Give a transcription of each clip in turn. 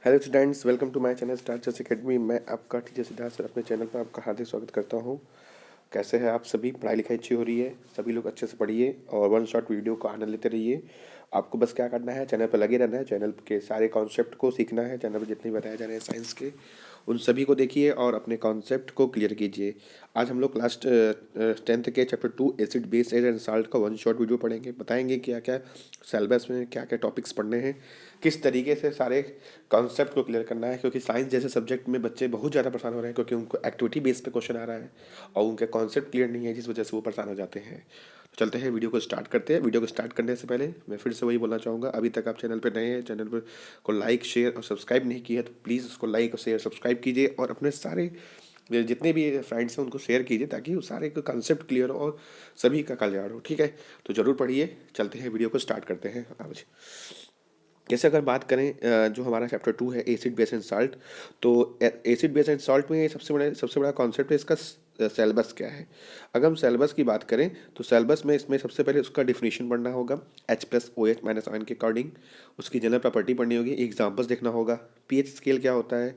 Hello students, welcome to my channel Star Jas Academy. मैं आपका teacher Siddharth sir अपने channel पर आपका हार्दिक स्वागत करता हूं। कैसे हैं आप सभी? पढ़ाई लिखाई अच्छी हो रही है? सभी लोग अच्छे से पढ़िए और वन शॉट वीडियो को आनंद लेते रहिए। आपको बस क्या करना है, चैनल पर लगे रहना है, चैनल के सारे कॉन्सेप्ट को सीखना है। चैनल पर जितने बताए जा रहे हैं साइंस के, उन सभी को देखिए और अपने कॉन्सेप्ट को क्लियर कीजिए। आज हम लोग क्लास 10th के chapter 2 acid base and salt का वन शॉट वीडियो पढ़ेंगे। बताएंगे क्या क्या सिलेबस में क्या क्या टॉपिक्स पढ़ने हैं, किस तरीके से सारे कॉन्सेप्ट को क्लियर करना है। क्योंकि साइंस जैसे सब्जेक्ट में बच्चे बहुत ज़्यादा परेशान हो रहे हैं, क्योंकि उनको एक्टिविटी बेस पे क्वेश्चन आ रहा है और उनके कॉन्सेप्ट क्लियर नहीं है, जिस वजह से वो परेशान हो जाते हैं। तो चलते हैं, वीडियो को स्टार्ट करते हैं। वीडियो को स्टार्ट करने से पहले मैं फिर से वही बोलना चाहूँगा, अभी तक आप चैनल पर नए हैं, चैनल पर को लाइक शेयर और सब्सक्राइब नहीं किया तो प्लीज़ उसको लाइक और शेयर सब्सक्राइब कीजिए और अपने सारे जितने भी फ्रेंड्स हैं उनको शेयर कीजिए, ताकि वो सारे का कंसेप्ट क्लियर हो और सभी का कल्याण हो। ठीक है, तो ज़रूर पढ़िए। चलते हैं, वीडियो को स्टार्ट करते हैं आज। जैसे अगर बात करें जो हमारा चैप्टर 2 है एसिड बेस एंड साल्ट, तो एसिड बेस एंड साल्ट में सबसे बड़ा कॉन्सेप्ट है इसका सेलेबस क्या है। अगर हम सेलेबस की बात करें तो सेलेबस में इसमें सबसे पहले उसका डिफिनीशन पढ़ना होगा, H+OH- के अकॉर्डिंग उसकी जनरल प्रॉपर्टी पढ़नी होगी, एग्जाम्पल्स देखना होगा, पीएच स्केल क्या होता है,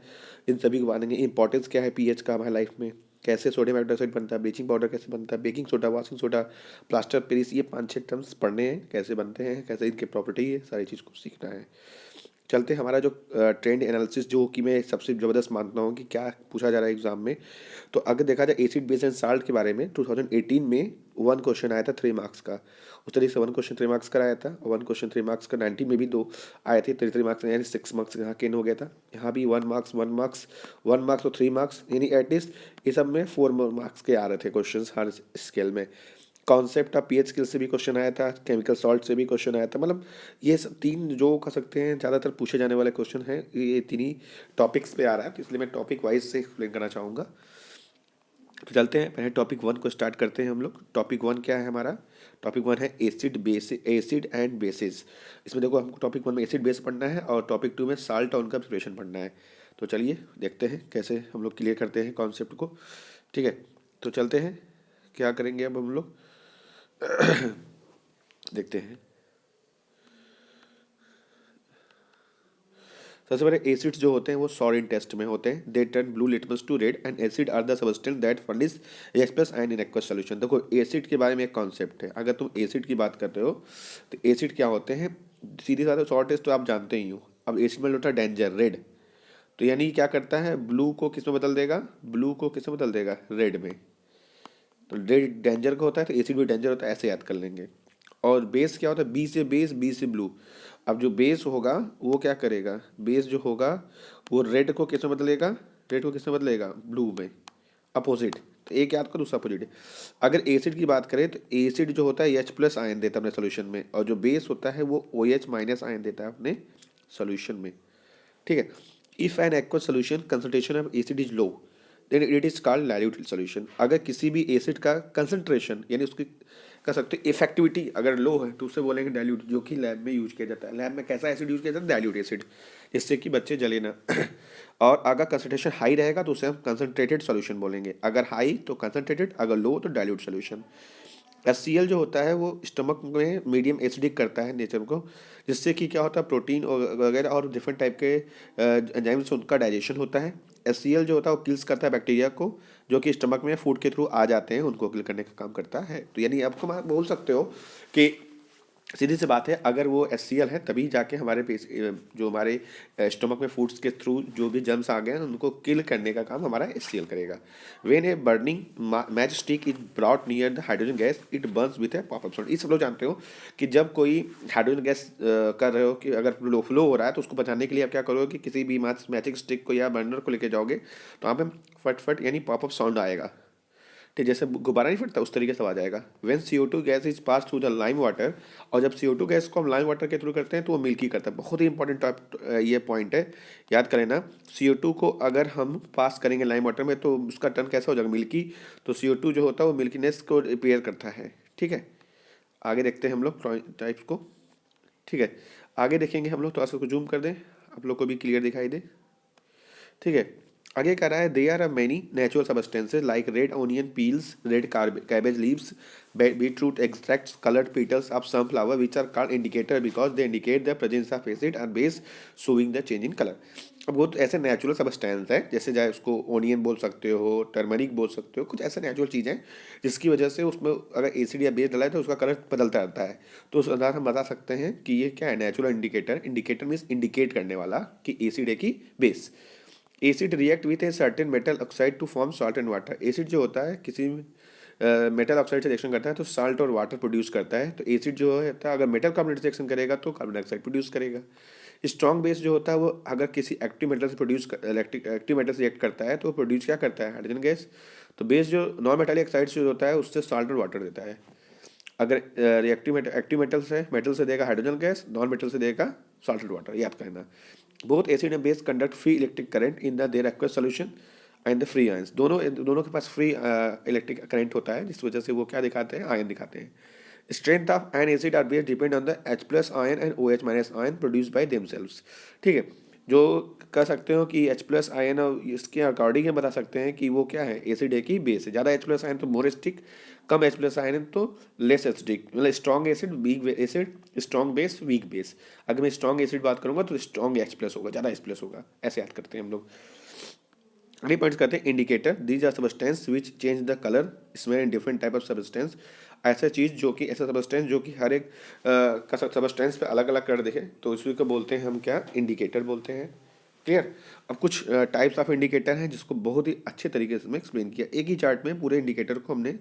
इन सभी को मानेंगे। इंपॉर्टेंस क्या है पीएच का हमारे लाइफ में, कैसे सोडियम हाइड्रोक्साइड बनता है, ब्लीचिंग पाउडर कैसे बनता है, baking soda, washing soda, plaster Paris, ये 5-6 टर्म्स पढ़ने हैं, कैसे बनते हैं, कैसे इनकी प्रॉपर्टी है, सारी चीज़ को सीखना है। चलते हैं, हमारा जो ट्रेंड एनालिसिस जो कि मैं सबसे ज़बरदस्त मानता हूँ कि क्या पूछा जा रहा है एग्जाम में। तो अगर देखा जाए एसिड बेस एंड साल्ट के बारे में, 2018 में वन क्वेश्चन आया था 3 मार्क्स का। उस तरीके से वन क्वेश्चन 3 मार्क्स का आया था, वन क्वेश्चन 3 मार्क्स का 19 में भी 2 आए थे, 3 मार्क्स यानी 6 मार्क्स यहाँ गेन हो गया था। यहाँ भी 1 मार्क्स और 3 मार्क्स, यानी एटलीस्ट ये सब में 4 मार्क्स के आ रहे थे क्वेश्चन हर स्केल में। कॉन्सेप्ट ऑफ पीएच स्किल से भी क्वेश्चन आया था, केमिकल सॉल्ट से भी क्वेश्चन आया था। मतलब ये सब तीन जो कह सकते हैं ज़्यादातर पूछे जाने वाले क्वेश्चन हैं, ये तीन ही टॉपिक्स पे आ रहा है, तो इसलिए मैं टॉपिक वाइज से एक्सप्लेन करना चाहूँगा। तो चलते हैं, पहले टॉपिक 1 को स्टार्ट करते हैं हम लोग। टॉपिक 1 क्या है हमारा? टॉपिक 1 है एसिड एंड बेसिस। इसमें देखो, हमको टॉपिक 1 में एसिड बेस पढ़ना है और टॉपिक 2 में साल्ट और उनका प्रिपरेशन पढ़ना है। तो चलिए देखते हैं कैसे हम लोग क्लियर करते हैं कॉन्सेप्ट को। ठीक है, तो चलते हैं, क्या करेंगे अब हम लोग देखते हैं। सबसे पहले एसिड्स जो होते हैं वो सॉलिड टेस्ट में होते हैं, they turn blue litmus to red and acid are the substance that furnish express ion in aqueous solution. देखो, एसिड के बारे में एक कॉन्सेप्ट है। अगर तुम एसिड की बात करते हो तो एसिड क्या होते हैं, सीधी साधा शॉर्ट टेस्ट तो आप जानते ही हो। अब एसिड में होता है डेंजर रेड, तो यानी क्या करता है, ब्लू को किस में बदल देगा, ब्लू को किस में बदल देगा, रेड में। तो रेड डेंजर का होता है तो एसिड भी डेंजर होता है, ऐसे याद कर लेंगे। और बेस क्या होता है, बी से बेस, बी से ब्लू। अब जो बेस होगा वो क्या करेगा, बेस जो होगा वो रेड को किस में बदलेगा, रेड को किस में बदलेगा, ब्लू में, अपोजिट। तो एक याद करो, दूसरा अपोजिट है। अगर एसिड की बात करें तो एसिड जो होता है H+ आयन देता है अपने सोल्यूशन में, और जो बेस होता है वो OH- आयन देता है अपने सोल्यूशन में। ठीक है, if an aqueous solution concentration of acid is low then it is called diluted solution. अगर किसी भी एसिड का कंसंट्रेशन यानी उसकी कह सकते हैं इफेक्टिविटी अगर लो है तो उसे बोलेंगे डाइल्यूट, जो कि लैब में यूज किया जाता है। लैब में कैसा एसिड यूज किया जाता है, डाइल्यूट एसिड, जिससे कि बच्चे जले ना और अगर कंसंट्रेशन हाई रहेगा तो उसे हम कंसंट्रेटेड सॉल्यूशन बोलेंगे। अगर हाई तो कंसंट्रेटेड, अगर लो तो डाइल्यूट सॉल्यूशन। HCl जो होता है वो स्टमक में मीडियम एसिडिक करता है नेचर को, जिससे कि क्या होता है, प्रोटीन वगैरह और डिफरेंट टाइप के एंजाइम्स उनका डाइजेशन होता है। HCl जो होता है वो किल्स करता है बैक्टीरिया को, जो कि स्टमक में फूड के थ्रू आ जाते हैं, उनको किल करने का काम करता है। तो यानी आपको मैं बोल सकते हो कि सीधी सी बात है, अगर वो HCl है तभी जाके हमारे जो हमारे स्टमक में फूड्स के थ्रू जो भी जर्म्स आ गए हैं उनको किल करने का काम हमारा HCl करेगा। When a burning match stick is brought near the hydrogen gas it Burns with A popup sound. ये सब लोग जानते हो कि जब कोई हाइड्रोजन गैस कर रहे हो, कि अगर फ्लो हो रहा है तो उसको बचाने के लिए आप क्या करोगे कि किसी भी मैचिंग स्टिक को या बर्नर को लेके जाओगे तो वहाँ पे फट फट यानी पॉपअप साउंड आएगा। ठीक, जैसे गुब्बारा नहीं फटता उस तरीके से आवाज आएगा। When CO2 gas is pass through the lime water, और जब CO2 गैस को हम लाइम वाटर के थ्रू करते हैं तो वो मिल्की करता है। बहुत ही इंपॉर्टेंट ये पॉइंट है, याद करें ना। CO2 को अगर हम पास करेंगे लाइम वाटर में तो उसका टर्न कैसा हो जाएगा, मिल्की। तो CO2 जो होता है वो मिल्कीनेस को रिपेयर करता है। ठीक है, आगे देखते हैं हम लोग टाइप्स को। ठीक है, आगे देखेंगे हम लोग, तो आगे जूम कर दें, आप लोग को भी क्लियर दिखाई दे। ठीक है, आगे कह रहा है they are many natural substances like red onion peels, red cabbage leaves, beetroot extracts, coloured petals of some flower which are called indicator because they indicate the presence of acid and base showing the change in color। अब वो तो ऐसे natural substance है, जैसे चाहे उसको onion बोल सकते हो, टर्मरिक बोल सकते हो, कुछ ऐसे नेचुरल चीज़ें जिसकी वजह से उसमें अगर एसिड या बेस डला है तो उसका कलर बदलता रहता है। तो उस आधार हम बता सकते हैं कि ये क्या है, natural indicator. Indicator means indicate करने वाला कि एसिड है कि base. Acid react with a certain metal oxide to form salt and water. Acid जो होता है किसी मेटल ऑक्साइड से रिएक्शन करता है तो साल्ट और वाटर प्रोड्यूस करता है। तो एसिड जो होता है अगर मेटल कार्बोनेट से रिएक्शन करेगा तो कार्बन डाइऑक्साइड प्रोड्यूस करेगा। स्ट्रॉन्ग बेस जो होता है वो अगर किसी एक्टिव मेटल से प्रोड्यूस इलेक्ट्रिक एक्टिव मेटल से रिएक्ट करता है तो वो प्रोड्यूस क्या करता है, हाइड्रोजन गैस। तो बेस जो नॉन मेटालिक ऑक्साइड से होता है उससे साल्ट और वाटर देता है। अगर रिएक्टिव एक्टिव मेटल से देगा हाइड्रोजन गैस, नॉन मेटल से देगा साल्ट और वाटर, याद करना। Both acid and base conduct free electric current in the there aqueous solution and the free ions. दोनों के पास फ्री इलेक्ट्रिक करंट होता है, जिस वजह से वो क्या दिखाते हैं, आयन दिखाते हैं। Strength of an acid are base depend on the H plus ion and OH minus ion produce by themselves. ठीक है, जो कह सकते हो कि H प्लस आयन और इसके अकॉर्डिंग हम बता सकते हैं कि वो क्या है, एसिड है कि बेस है। ज़्यादा H प्लस आयन तो मोर एसिडिक, कम H प्लस आयन तो लेस एसिडिक। मतलब strong acid weak acid, strong base weak base. अगर मैं स्ट्रॉन्ग एसिड बात करूंगा तो स्ट्रॉन्ग H प्लस होगा, ज़्यादा H प्लस होगा, ऐसे याद करते हैं हम लोग। अगली पॉइंट करते हैं indicator. These are substance which change the colour smell in different type of substance. ऐसा चीज़ जो कि ऐसा सबस्टेंस जो कि हर एक का सबस्टेंस पे अलग अलग कर दिखे तो इसी को बोलते हैं हम क्या, इंडिकेटर बोलते हैं। क्लियर। अब कुछ टाइप्स ऑफ इंडिकेटर हैं जिसको बहुत ही अच्छे तरीके से मैं एक्सप्लेन किया। एक ही चार्ट में पूरे इंडिकेटर को हमने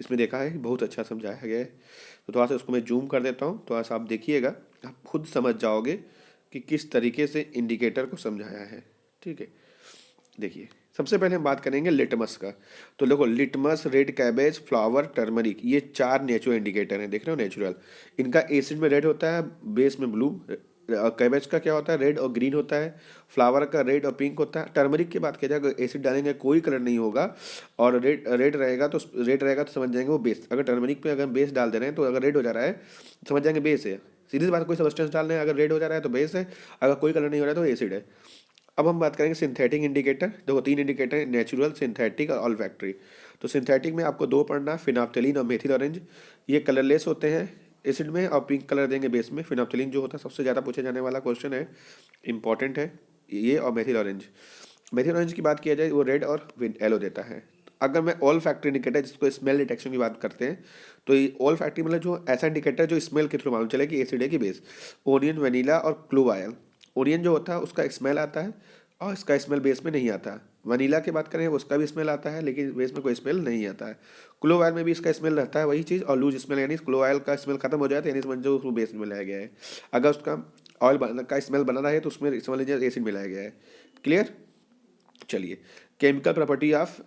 इसमें देखा है, बहुत अच्छा समझाया गया है। तो थोड़ा सा उसको मैं जूम कर देता हूँ, थोड़ा सा आप देखिएगा, आप खुद समझ जाओगे कि किस तरीके से इंडिकेटर को समझाया है। ठीक है, देखिए सबसे पहले हम बात करेंगे लिटमस का। तो देखो litmus, red cabbage, flower, turmeric, ये 4 नेचुरल इंडिकेटर हैं, देख रहे हो नेचुरल। इनका एसिड में रेड होता है, बेस में ब्लू। कैबेज का क्या होता है, रेड और ग्रीन होता है। फ्लावर का रेड और पिंक होता है। टर्मरिक की बात किया जाए, अगर एसिड डालेंगे कोई कलर नहीं होगा और रेड रेड रहेगा तो समझ जाएंगे वो बेस। अगर टर्मरिक पे अगर बेस डाल दे रहे हैं तो अगर रेड हो जा रहा है तो समझ जाएंगे बेस है। सीधी सी बात, कोई सब्सटेंस डाल रहे हैं अगर रेड हो जा रहा है तो बेस है, अगर कोई कलर नहीं हो रहा है तो एसिड है। अब हम बात करेंगे सिंथेटिक इंडिकेटर। देखो 3 इंडिकेटर है, नेचुरल, सिंथेटिक और ऑल्फैक्टरी। तो सिंथेटिक में आपको 2 पढ़ना, फिनाप्थेलिन और मेथिल ऑरेंज। ये कलरलेस होते हैं एसिड में और पिंक कलर देंगे बेस में। फिनाप्थेलिन जो होता है सबसे ज़्यादा पूछे जाने वाला क्वेश्चन है, इंपॉर्टेंट है ये। और मेथिल ऑरेंज, मेथिल ऑरेंज की बात किया जाए वो रेड और येलो देता है। अगर मैं ऑल फैक्ट्री इंडिकेटर जिसको स्मेल डिटेक्शन की बात करते हैं, तो ये ऑल फैक्ट्री मतलब जो ऐसा इंडिकेटर जो स्मेल के थ्रू मालूम चले कि एसिड है कि बेस। ओनियन, वनीला और क्लूव ऑयल। ओनियन जो होता है उसका स्मेल आता है और इसका स्मेल बेस में नहीं आता। वनीला की बात करें उसका भी स्मेल आता है लेकिन बेस में कोई स्मेल नहीं आता है। क्लोव ऑयल में भी इसका स्मेल रहता है वही चीज़, और लूज स्मेल, यानी क्लोव ऑयल का स्मेल खत्म हो जाए तो यानी समझो उसको बेस में लाया गया है। अगर उसका ऑयल का स्मेल बना रहा है तो उसमें समझ लीजिए एसिड मिलाया गया है। क्लियर। चलिए, chemical property of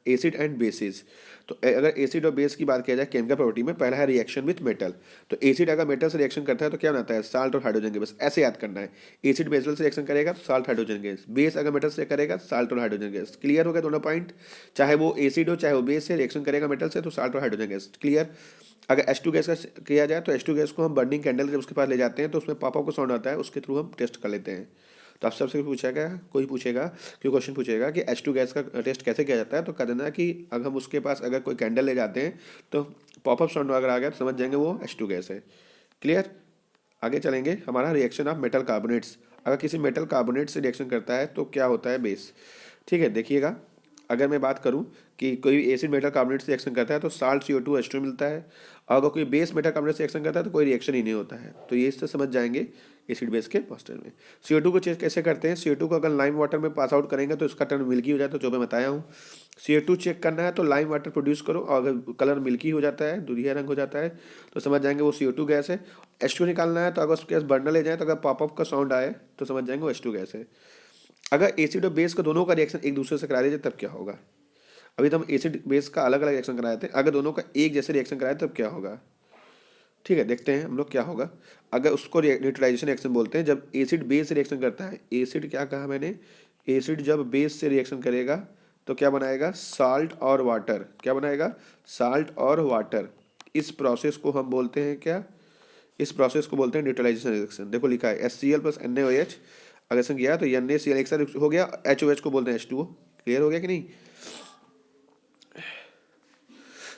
acid and bases. तो अगर एसिड और बेस की बात किया जाए केमिकल प्रॉपर्टी में, पहला है रिएक्शन विथ मेटल। तो एसिड अगर मेटल से रिएक्शन करता है तो क्या बनाता है, साल्ट और हाइड्रोजन गैस। बस ऐसे याद करना है, एसिड मेटल से रिएक्शन करेगा तो साल्ट हाइड्रोजन गैस, बेस अगर मेटल से करेगा तो साल्ट और हाइड्रोजन गैस। क्लियर हो गया दोनों पॉइंट। चाहे वो एसिड हो चाहे वो बेस से रिएक्शन करेगा मेटल से तो साल्ट और हाइड्रोजन गैस। क्लियर। अगर H2 गैस का किया जाए तो H2 गैस को हम बर्निंग कैंडल जब उसके पास ले जाते हैं तो उसमें पॉप अप का साउंड आता है, उसके थ्रू हम टेस्ट कर लेते हैं। तो आप सबसे पूछेगा, कोई पूछेगा, क्यों क्वेश्चन पूछेगा कि H2 गैस का टेस्ट कैसे किया जाता है, तो कह देना कि अगर हम उसके पास अगर कोई कैंडल ले जाते हैं तो पॉपअप साउंड अगर आ गया तो समझ जाएंगे वो H2 गैस है। क्लियर। आगे चलेंगे, हमारा रिएक्शन ऑफ मेटल कार्बोनेट्स। अगर किसी मेटल कार्बोनेट से रिएक्शन करता है तो क्या होता है, बेस। ठीक है, देखिएगा अगर मैं बात करूं कि कोई एसिड मेटल कार्बोनेट से रिएक्शन करता है तो साल्ट CO2 H2 मिलता है। और अगर कोई बेस मेटल कार्बोनेट से रिएक्शन करता है तो कोई रिएक्शन ही नहीं होता है। तो ये इससे समझ जाएंगे एसिड बेस के पॉस्टर में। CO2 को चेक कैसे करते हैं, CO2 को अगर लाइम वाटर में पास आउट करेंगे तो इसका टर्न मिल्की हो जाता है, जो मैं बताया हूँ। CO2 चेक करना है तो लाइम वाटर प्रोड्यूस करो, और अगर कलर मिल्की हो जाता है, दुधिया रंग हो जाता है, तो समझ जाएंगे वो CO2 गैस है। H2 निकालना है तो अगर उसके पास बर्नर ले जाए तो अगर पॉपअप का साउंड आए तो समझ जाएंगे वो H2 गैस है। अगर एसिड और बेस का दोनों का रिएक्शन एक दूसरे से करा दीजिए तब क्या होगा। अभी तो हम एसिड बेस का अलग अलग रिएक्शन कराए थे, अगर दोनों का एक जैसे रिएक्शन कराए तब क्या होगा। ठीक है, देखते हैं हम लोग क्या होगा। अगर उसको न्यूट्रलाइजेशन रिएक्शन बोलते हैं, जब एसिड बेस से रिएक्शन करता है। एसिड क्या कहा मैंने, एसिड जब बेस से रिएक्शन करेगा तो क्या बनाएगा, साल्ट और वाटर। क्या बनाएगा, साल्ट और वाटर। इस प्रोसेस को हम बोलते हैं क्या, इस प्रोसेस को बोलते हैं न्यूट्रलाइजेशन रिएक्शन। देखो लिखा है HCl प्लस NaOH, अगर ऐसा किया तो NaCl एक साथ हो गया, HOH को बोलते हैं H2O। क्लियर हो गया कि नहीं।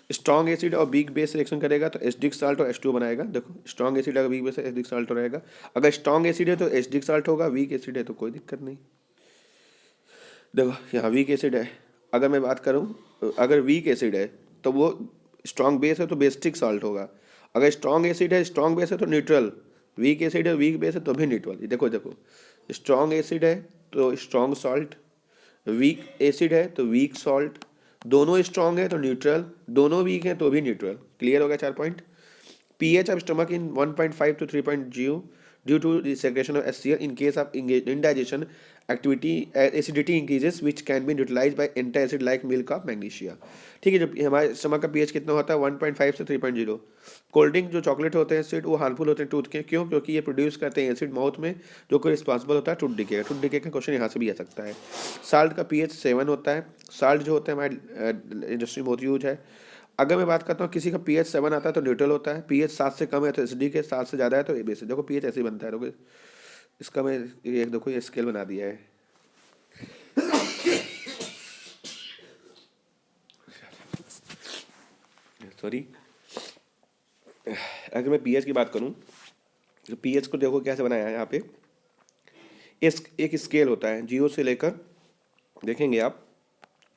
स्ट्रॉन्ग एसिड और वीक बेस रिएक्शन करेगा तो एसिडिक साल्ट और H2O बनाएगा। देखो स्ट्रॉन्ग एसिड अगर वीक बेस है एसिडिक साल्ट रहेगा। अगर स्ट्रॉन्ग एसिड है तो एसिडिक साल्ट होगा, वीक एसिड है तो कोई दिक्कत नहीं। देखो यहाँ वीक एसिड है, अगर मैं बात करूँ अगर वीक एसिड है तो वो स्ट्रॉन्ग बेस है तो बेसिक साल्ट होगा। अगर स्ट्रॉन्ग एसिड है स्ट्रॉन्ग बेस है तो न्यूट्रल, वीक एसिड है वीक बेस है तो भी न्यूट्रल। ये देखो देखो स्ट्रॉन्ग एसिड है तो स्ट्रॉन्ग सॉल्ट, वीक एसिड है तो वीक सॉल्ट, दोनों स्ट्रॉन्ग है तो न्यूट्रल, दोनों वीक हैं तो भी न्यूट्रल। क्लियर हो गया 4 point. pH of stomach in 1.5 to 3.0 due to the secretion of HCl in case of indigestion activity acidity increases which can be neutralized by antacid like milk of magnesia। ठीक है, जब हमारे stomach का pH कितना होता है 1.5 से 3.0। Cold drink जो चॉकलेट होते हैं एसिड वो हार्मफुल होते हैं टूथ के, क्यों? क्योंकि ये प्रोड्यूस करते हैं एसिड माउथ में जो कोई रिस्पॉन्सिबल होता है टूथ डिके का। टूथ डिके का क्वेश्चन यहाँ से भी आ सकता है। साल्ट का pH 7 होता है। साल्ट जो होता है हमारे इंडस्ट्री में बहुत यूज है। अगर मैं बात करता हूँ किसी का pH 7 आता है तो न्यूट्रल होता है, pH 7 से कम है तो एसिडिक है, 7 से ज़्यादा है तो बेसिक। देखो pH ऐसे ही बनता है। देखो इसका मैं एक देखो ये स्केल बना दिया है। सॉरी, अगर मैं pH की बात करूँ तो pH को देखो कैसे बनाया है यहाँ पे। इस एक स्केल होता है 0 से लेकर, देखेंगे आप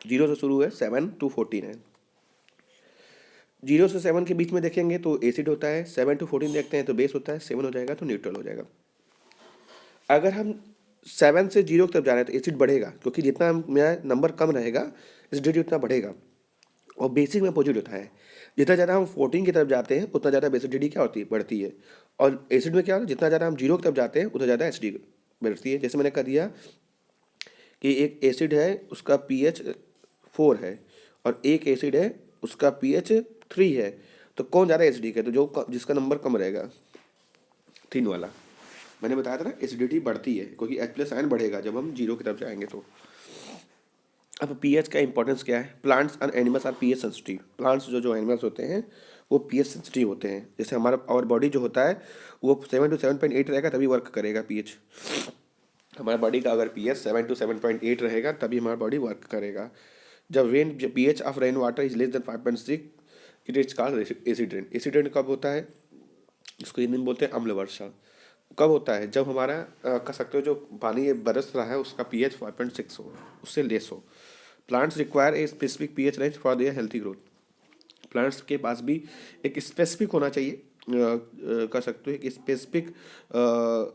0 से शुरू है 7 to 14 है। 0 से 7 के बीच में देखेंगे तो एसिड होता है, 7 to 14 देखते हैं तो बेस होता है, 7 हो जाएगा तो न्यूट्रल हो जाएगा। अगर हम 7 से 0 की तरफ जा रहे हैं तो एसिड बढ़ेगा, क्योंकि जितना मेरा नंबर कम रहेगा एसिडिटी उतना बढ़ेगा। और बेसिक में अपोजिट होता है, जितना ज़्यादा हम 14 की तरफ जाते हैं उतना ज़्यादा एसिडिटी क्या होती है, बढ़ती है। और एसिड में क्या होता है, जितना ज़्यादा हम 0 की तरफ जाते हैं उतना ज़्यादा एसिडिटी बढ़ती है। जैसे मैंने कह दिया कि एक एसिड है उसका pH 4 है और एक एसिड है उसका pH 3 है, तो कौन ज़्यादा एसिडिक है? तो जो जिसका नंबर कम रहेगा, 3 वाला। मैंने बताया था ना एसिडिटी बढ़ती है क्योंकि H+ आयन बढ़ेगा जब हम 0 की तरफ जाएंगे तो। अब pH का इंपॉर्टेंस क्या है? Plants and animals are pH sensitive. Plants जो एनिमल्स होते हैं वो pH सेंसिटिव होते हैं। जैसे हमारा आवर बॉडी जो होता है वो 7 to 7.8 रहेगा तभी वर्क करेगा pH। हमारा बॉडी का अगर pH 7 to 7.8 रहेगा तभी हमारा बॉडी वर्क करेगा। जब pH of rain water is less than 5.6 it is called acid rain. Acid rain कब होता है? इसको हिंदी में बोलते हैं अम्ल वर्षा। कब होता है? जब हमारा कह सकते हो जो पानी बरस रहा है उसका pH 5.6 हो, उससे लेस हो। Plants require a specific pH range for their healthy growth. Plants के पास भी एक स्पेसिफिक होना चाहिए, कह सकते हो एक स्पेसिफिक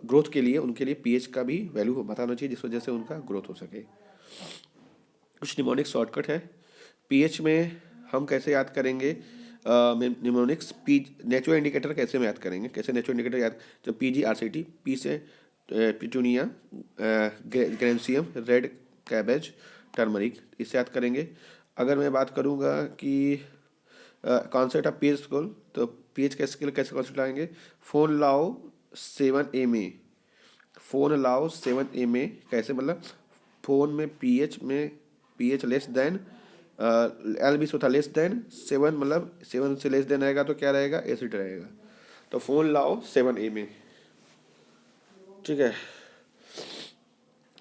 ग्रोथ के लिए उनके लिए pH का भी वैल्यू बताना चाहिए जिस वजह से उनका ग्रोथ हो सके। कुछ निमोनिक शॉर्टकट है। pH में हम कैसे याद करेंगे निमोनिक्स? पी नेचुरल इंडिकेटर कैसे में याद करेंगे? कैसे नेचुरल इंडिकेटर याद? जब PG/RCT, पी से पिटूनिया, ग्रेंसियम, रेड कैबेज, टर्मरिक, इसे याद करेंगे। अगर मैं बात करूँगा कि कॉन्सेप्ट ऑफ pH स्केल, तो pH का स्केल कैसे कॉन्सेप्ट लाएंगे? फोन लाओ 7 ma, फोन लाओ 7 ma कैसे? मतलब फोन में pH लेस देन L20 था लेस देन 7, मतलब 7 से लेस देन रहेगा तो क्या रहेगा? एसिड रहेगा। तो फोन लाओ 7 ma। ठीक है,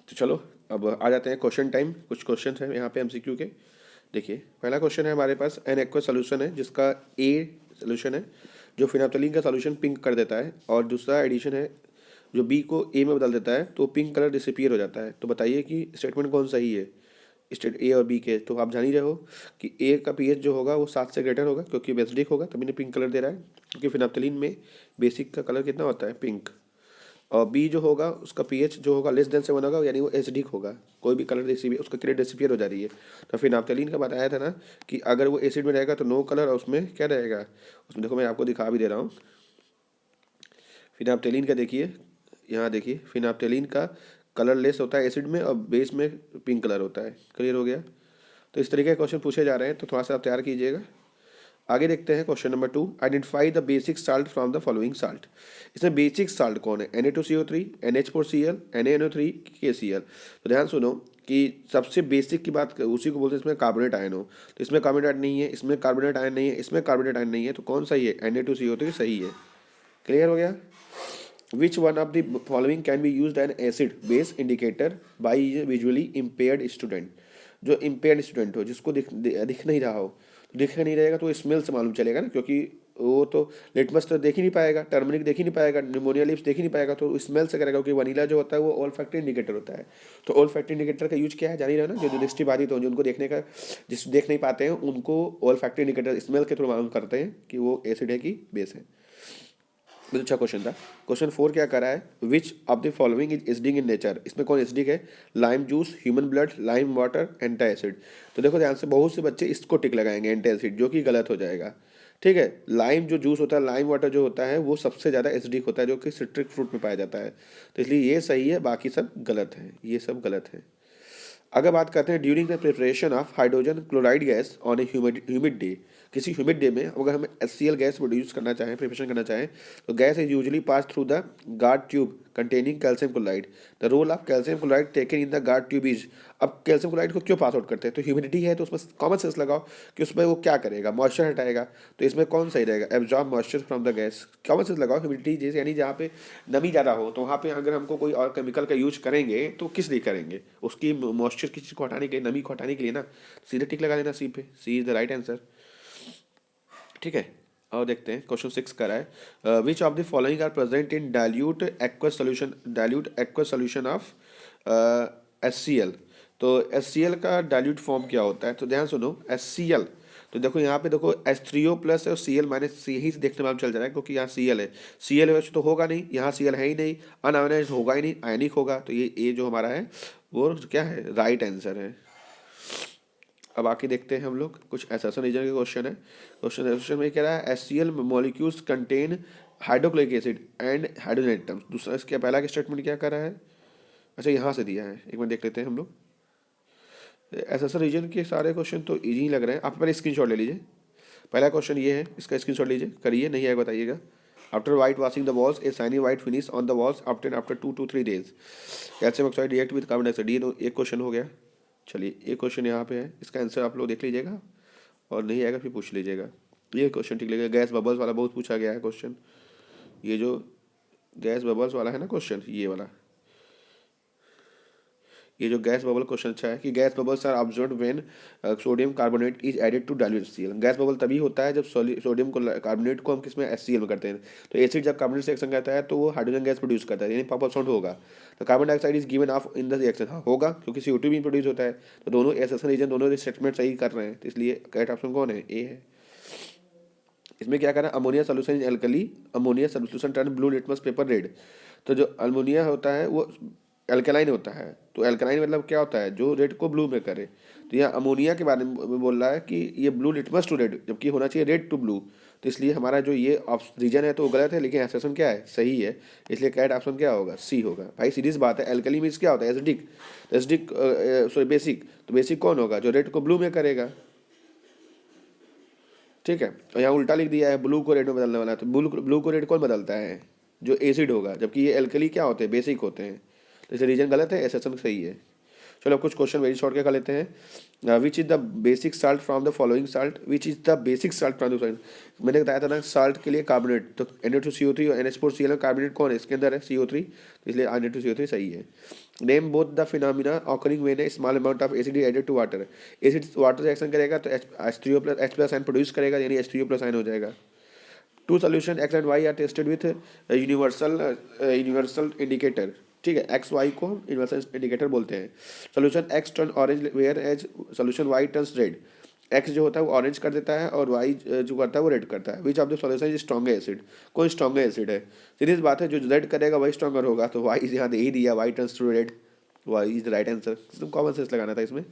तो चलो अब आ जाते हैं क्वेश्चन टाइम। कुछ क्वेश्चन हैं यहाँ पे MCQ के। देखिए पहला क्वेश्चन है हमारे पास, एन एक्वस सोल्यूशन है जिसका ए सोल्यूशन है जो फिनाप्थलीन का सोल्यूशन पिंक कर देता है, और दूसरा एडिशन है जो बी को ए में बदल देता है तो पिंक कलर डिसअपीयर हो जाता है। तो बताइए कि स्टेटमेंट कौन सही है स्टेट ए और बी के? तो आप जान ही रहे हो कि ए का pH जो होगा वो 7 से ग्रेटर होगा क्योंकि बेसिक होगा तभी ने पिंक कलर दे रहा है, क्योंकि फिनाप्थलीन में बेसिक का कलर कितना होता है? पिंक। और बी जो होगा उसका pH जो होगा लेस देन 7 होगा, यानी वो एसिडिक होगा, कोई भी कलर डिसअपीयर, उसका कलर डिसअपीयर हो जा रही है। तो फिनाप्थलीन का बताया था ना कि अगर वो एसिड में रहेगा तो नो कलर, और उसमें क्या रहेगा? उसमें देखो मैं आपको दिखा भी दे रहा हूँ। फिनाप्थलीन का देखिए, यहाँ देखिए फिनाप्थलीन का कलर लेस होता है एसिड में और बेस में पिंक कलर होता है। क्लियर हो गया? तो इस तरीके के क्वेश्चन पूछे जा रहे हैं तो थोड़ा सा आप तैयार कीजिएगा। आगे देखते हैं question number 2, identify the basic salt from the following salt. इसमें बेसिक साल्ट कौन है? Na2CO3, NH4Cl, NaNO3, KCl। तो ध्यान सुनो कि सबसे बेसिक की बात उसी को बोलते हैं इसमें कार्बोनेट आयन हो। तो इसमें कार्बोनेट आयन नहीं है, इसमें कार्बोनेट आयन नहीं है, इसमें कार्बोनेट आयन नहीं है, तो कौन सही है? Na2CO3 सही है। क्लियर हो गया? विच one of the following can be use N acid base indicator by visually impaired student? जो इम्पेयर्ड स्टूडेंट हो, जिसको दिख नहीं रहा हो, दिख नहीं रहेगा तो स्मेल से मालूम चलेगा ना, क्योंकि वो तो लिटमस तो देख ही नहीं पाएगा, टर्मरिक देख ही नहीं पाएगा, निमोनिया लीव्स देख ही नहीं पाएगा, तो स्मेल से करेगा, क्योंकि वनीला जो होता है वो ऑल फैक्ट्री इंडिकेटर होता है। तो ऑल फैक्ट्री इंडिकेटर का यूज क्या है, जान ही रहे हो ना, जो दृष्टि बाधित हो, जो उनको देखने का, जिस देख नहीं पाते हैं उनको ऑल फैक्ट्री इंडिकेटर स्मेल के थ्रू मालूम करते हैं कि वो एसिड है कि बेस है। बहुत अच्छा क्वेश्चन था। क्वेश्चन 4 क्या कर रहा है, which of the following is acidic in nature, इसमें कौन एसिडिक है, lime juice, human blood, lime water, antacid. तो देखो ध्यान से, बहुत से बच्चे इसको टिक लगाएंगे एंटा एसिड, जो कि गलत हो जाएगा। ठीक है, लाइम जो जूस होता है, लाइम वाटर जो होता है वो सबसे ज़्यादा एसिडिक होता है, जो कि सिट्रिक फ्रूट में पाया जाता है। तो इसलिए ये सही है, बाकी सब गलत है, ये सब गलत है। अगर बात करते हैं during the preparation of hydrogen chloride gas on A humid day, किसी ह्यूमिड डे में अगर हम HCl गैस प्रोड्यूस करना चाहें, प्रिपरेशन करना चाहें, तो gas is usually pass through the guard tube containing calcium chloride. The role of calcium chloride taken in the guard tube is, अब कैल्शियम क्लोराइड को क्यों पास आउट करते हैं, तो ह्यूमिडिटी है तो उसमें कॉमन सेंस लगाओ कि उसमें वो क्या करेगा, मॉइस्चर हटाएगा। तो इसमें कौन सही रहेगा, absorb moisture from the gas, common sense लगाओ, ह्यूमिडिटी जैसे यानी जहाँ पे नमी ज़्यादा हो, तो वहाँ पे अगर हमको कोई और केमिकल का यूज करेंगे तो किस लिए करेंगे, उसकी मॉइस्चर की चीज़ को हटाने के लिए, नमी को हटाने के लिए ना। सीधे टिक लगा देना सी पे, C is the right answer. ठीक है, और देखते हैं क्वेश्चन 6 का है, which of the following are present in dilute aqueous solution of HCl। तो HCl का डाइल्यूट फॉर्म क्या होता है, तो ध्यान सुनो, HCl, तो देखो यहाँ पे देखो H3O प्लस और Cl माइनस, यही से देखने में हम चल जा रहा है, क्योंकि यहाँ Cl है, Cl तो होगा नहीं, यहाँ Cl है ही नहीं, अनआयोनाइज्ड होगा ही नहीं, आयनिक होगा, तो ये जो हमारा है वो क्या है, राइट आंसर है। अब आके देखते हैं हम लोग, कुछ एसर्शन रीजन का क्वेश्चन है। क्वेश्चन में कह रहा है HCl molecules contain hydrochloric acid and hydrogen atoms. दूसरा इसका पहला का स्टेटमेंट क्या कर रहा है, अच्छा यहाँ से दिया है, एक मिनट देख लेते हैं हम लोग। एसर्शन रीजन के सारे क्वेश्चन तो इजी ही लग रहे हैं, आप पहले स्क्रीनशॉट ले लीजिए। पहला क्वेश्चन ये है, इसका स्क्रीनशॉट लीजिए, करिए, नहीं आएगा बताइएगा। After white washing the walls A shiny white finish on the walls after 2 to 3 days, calcium oxide react with carbon dioxide. ये एक क्वेश्चन हो गया। चलिए एक क्वेश्चन यहाँ पे है, इसका आंसर आप लोग देख लीजिएगा, और नहीं आएगा फिर पूछ लीजिएगा। ये क्वेश्चन ठीक लगेगा, गैस बबल्स वाला बहुत पूछा गया है क्वेश्चन, ये जो गैस बबल्स वाला है ना क्वेश्चन, ये वाला, ये जो गैस बबल क्वेश्चन अच्छा है कि gas bubbles are observed when sodium carbonate is added to dilute HCl। Gas bubble तभी होता है जब सोडियम को कार्बोनेट को हम किसमें HCl में करते हैं। तो एसिड जब कार्बोनेट से रिएक्शन करता है तो वो हाइड्रोजन गैस प्रोड्यूस करता है, यानी पॉप अप साउंड होगा। तो carbon dioxide is given of in the reaction, हाँ होगा, क्योंकि CO2 भी प्रोड्यूस होता है। तो दोनों एसेशन रीजन, दोनों स्टेटमेंट सही कर रहे हैं, तो इसलिए करेक्ट ऑप्शन कौन है, ए है। इसमें क्या करना है, ammonia solution is alkali, ammonia solution turn blue litmus paper red. तो जो अमोनिया होता है वो एल्कलाइन होता है, तो एल्कलाइन मतलब क्या होता है, जो रेड को ब्लू में करे। तो यहाँ अमोनिया के बारे में बोल रहा है कि ये ब्लू लिटमस टू रेड, जबकि होना चाहिए रेड टू ब्लू। तो इसलिए हमारा जो ये रीजन है तो वो गलत है, लेकिन एसेशन क्या है, सही है। इसलिए करेक्ट ऑप्शन क्या होगा, सी होगा। भाई सीरीज बात है, एल्कली मीन्स क्या होता है, एसिडिक, एसिडिक सॉरी बेसिक, तो बेसिक कौन होगा, जो रेड को ब्लू में करेगा। ठीक है, और यहाँ उल्टा लिख दिया है, ब्लू को रेड में बदलने वाला है, तो ब्लू को रेड कौन बदलता है, जो एसिड होगा, जबकि ये एल्कली क्या होते हैं, बेसिक होते हैं। तो इसे रीजन गलत है, एसेशन सही है। चलो अब कुछ क्वेश्चन वेरी शॉर्ट के कर लेते हैं। Which is the basic salt from the following salt, which is the basic salt from the following. मैंने बताया था ना साल्ट के लिए कार्बोनेट, तो Na2CO3 और NH4Cl कार्बोनेट कौन है, इसके अंदर है CO3, तो इसलिए Na2CO3 सही है। Name both the phenomena occurring when a small amount of acid added to water. Acid water reaction करेगा तो H3O plus H+ ion produce करेगा, यानी H3O प्लस आयन हो जाएगा। Two solution X and Y are tested with universal indicator. ठीक है, x Y को हम यूनिवर्सल इंडिकेटर बोलते हैं। Solution X turn orange whereas solution Y turns red. X जो होता है वो ऑरेंज कर देता है और वाई जो करता है वो रेड करता है। Which of the solution is stronger acid, कोई स्ट्रॉन्गर एसिड है, सीरीज बात है, जो रेड करेगा वही स्ट्रॉन्गर होगा, तो वाई यहाँ दे ही दिया, Y turns to red, Y is the right answer. Common sense लगाना था इसमें।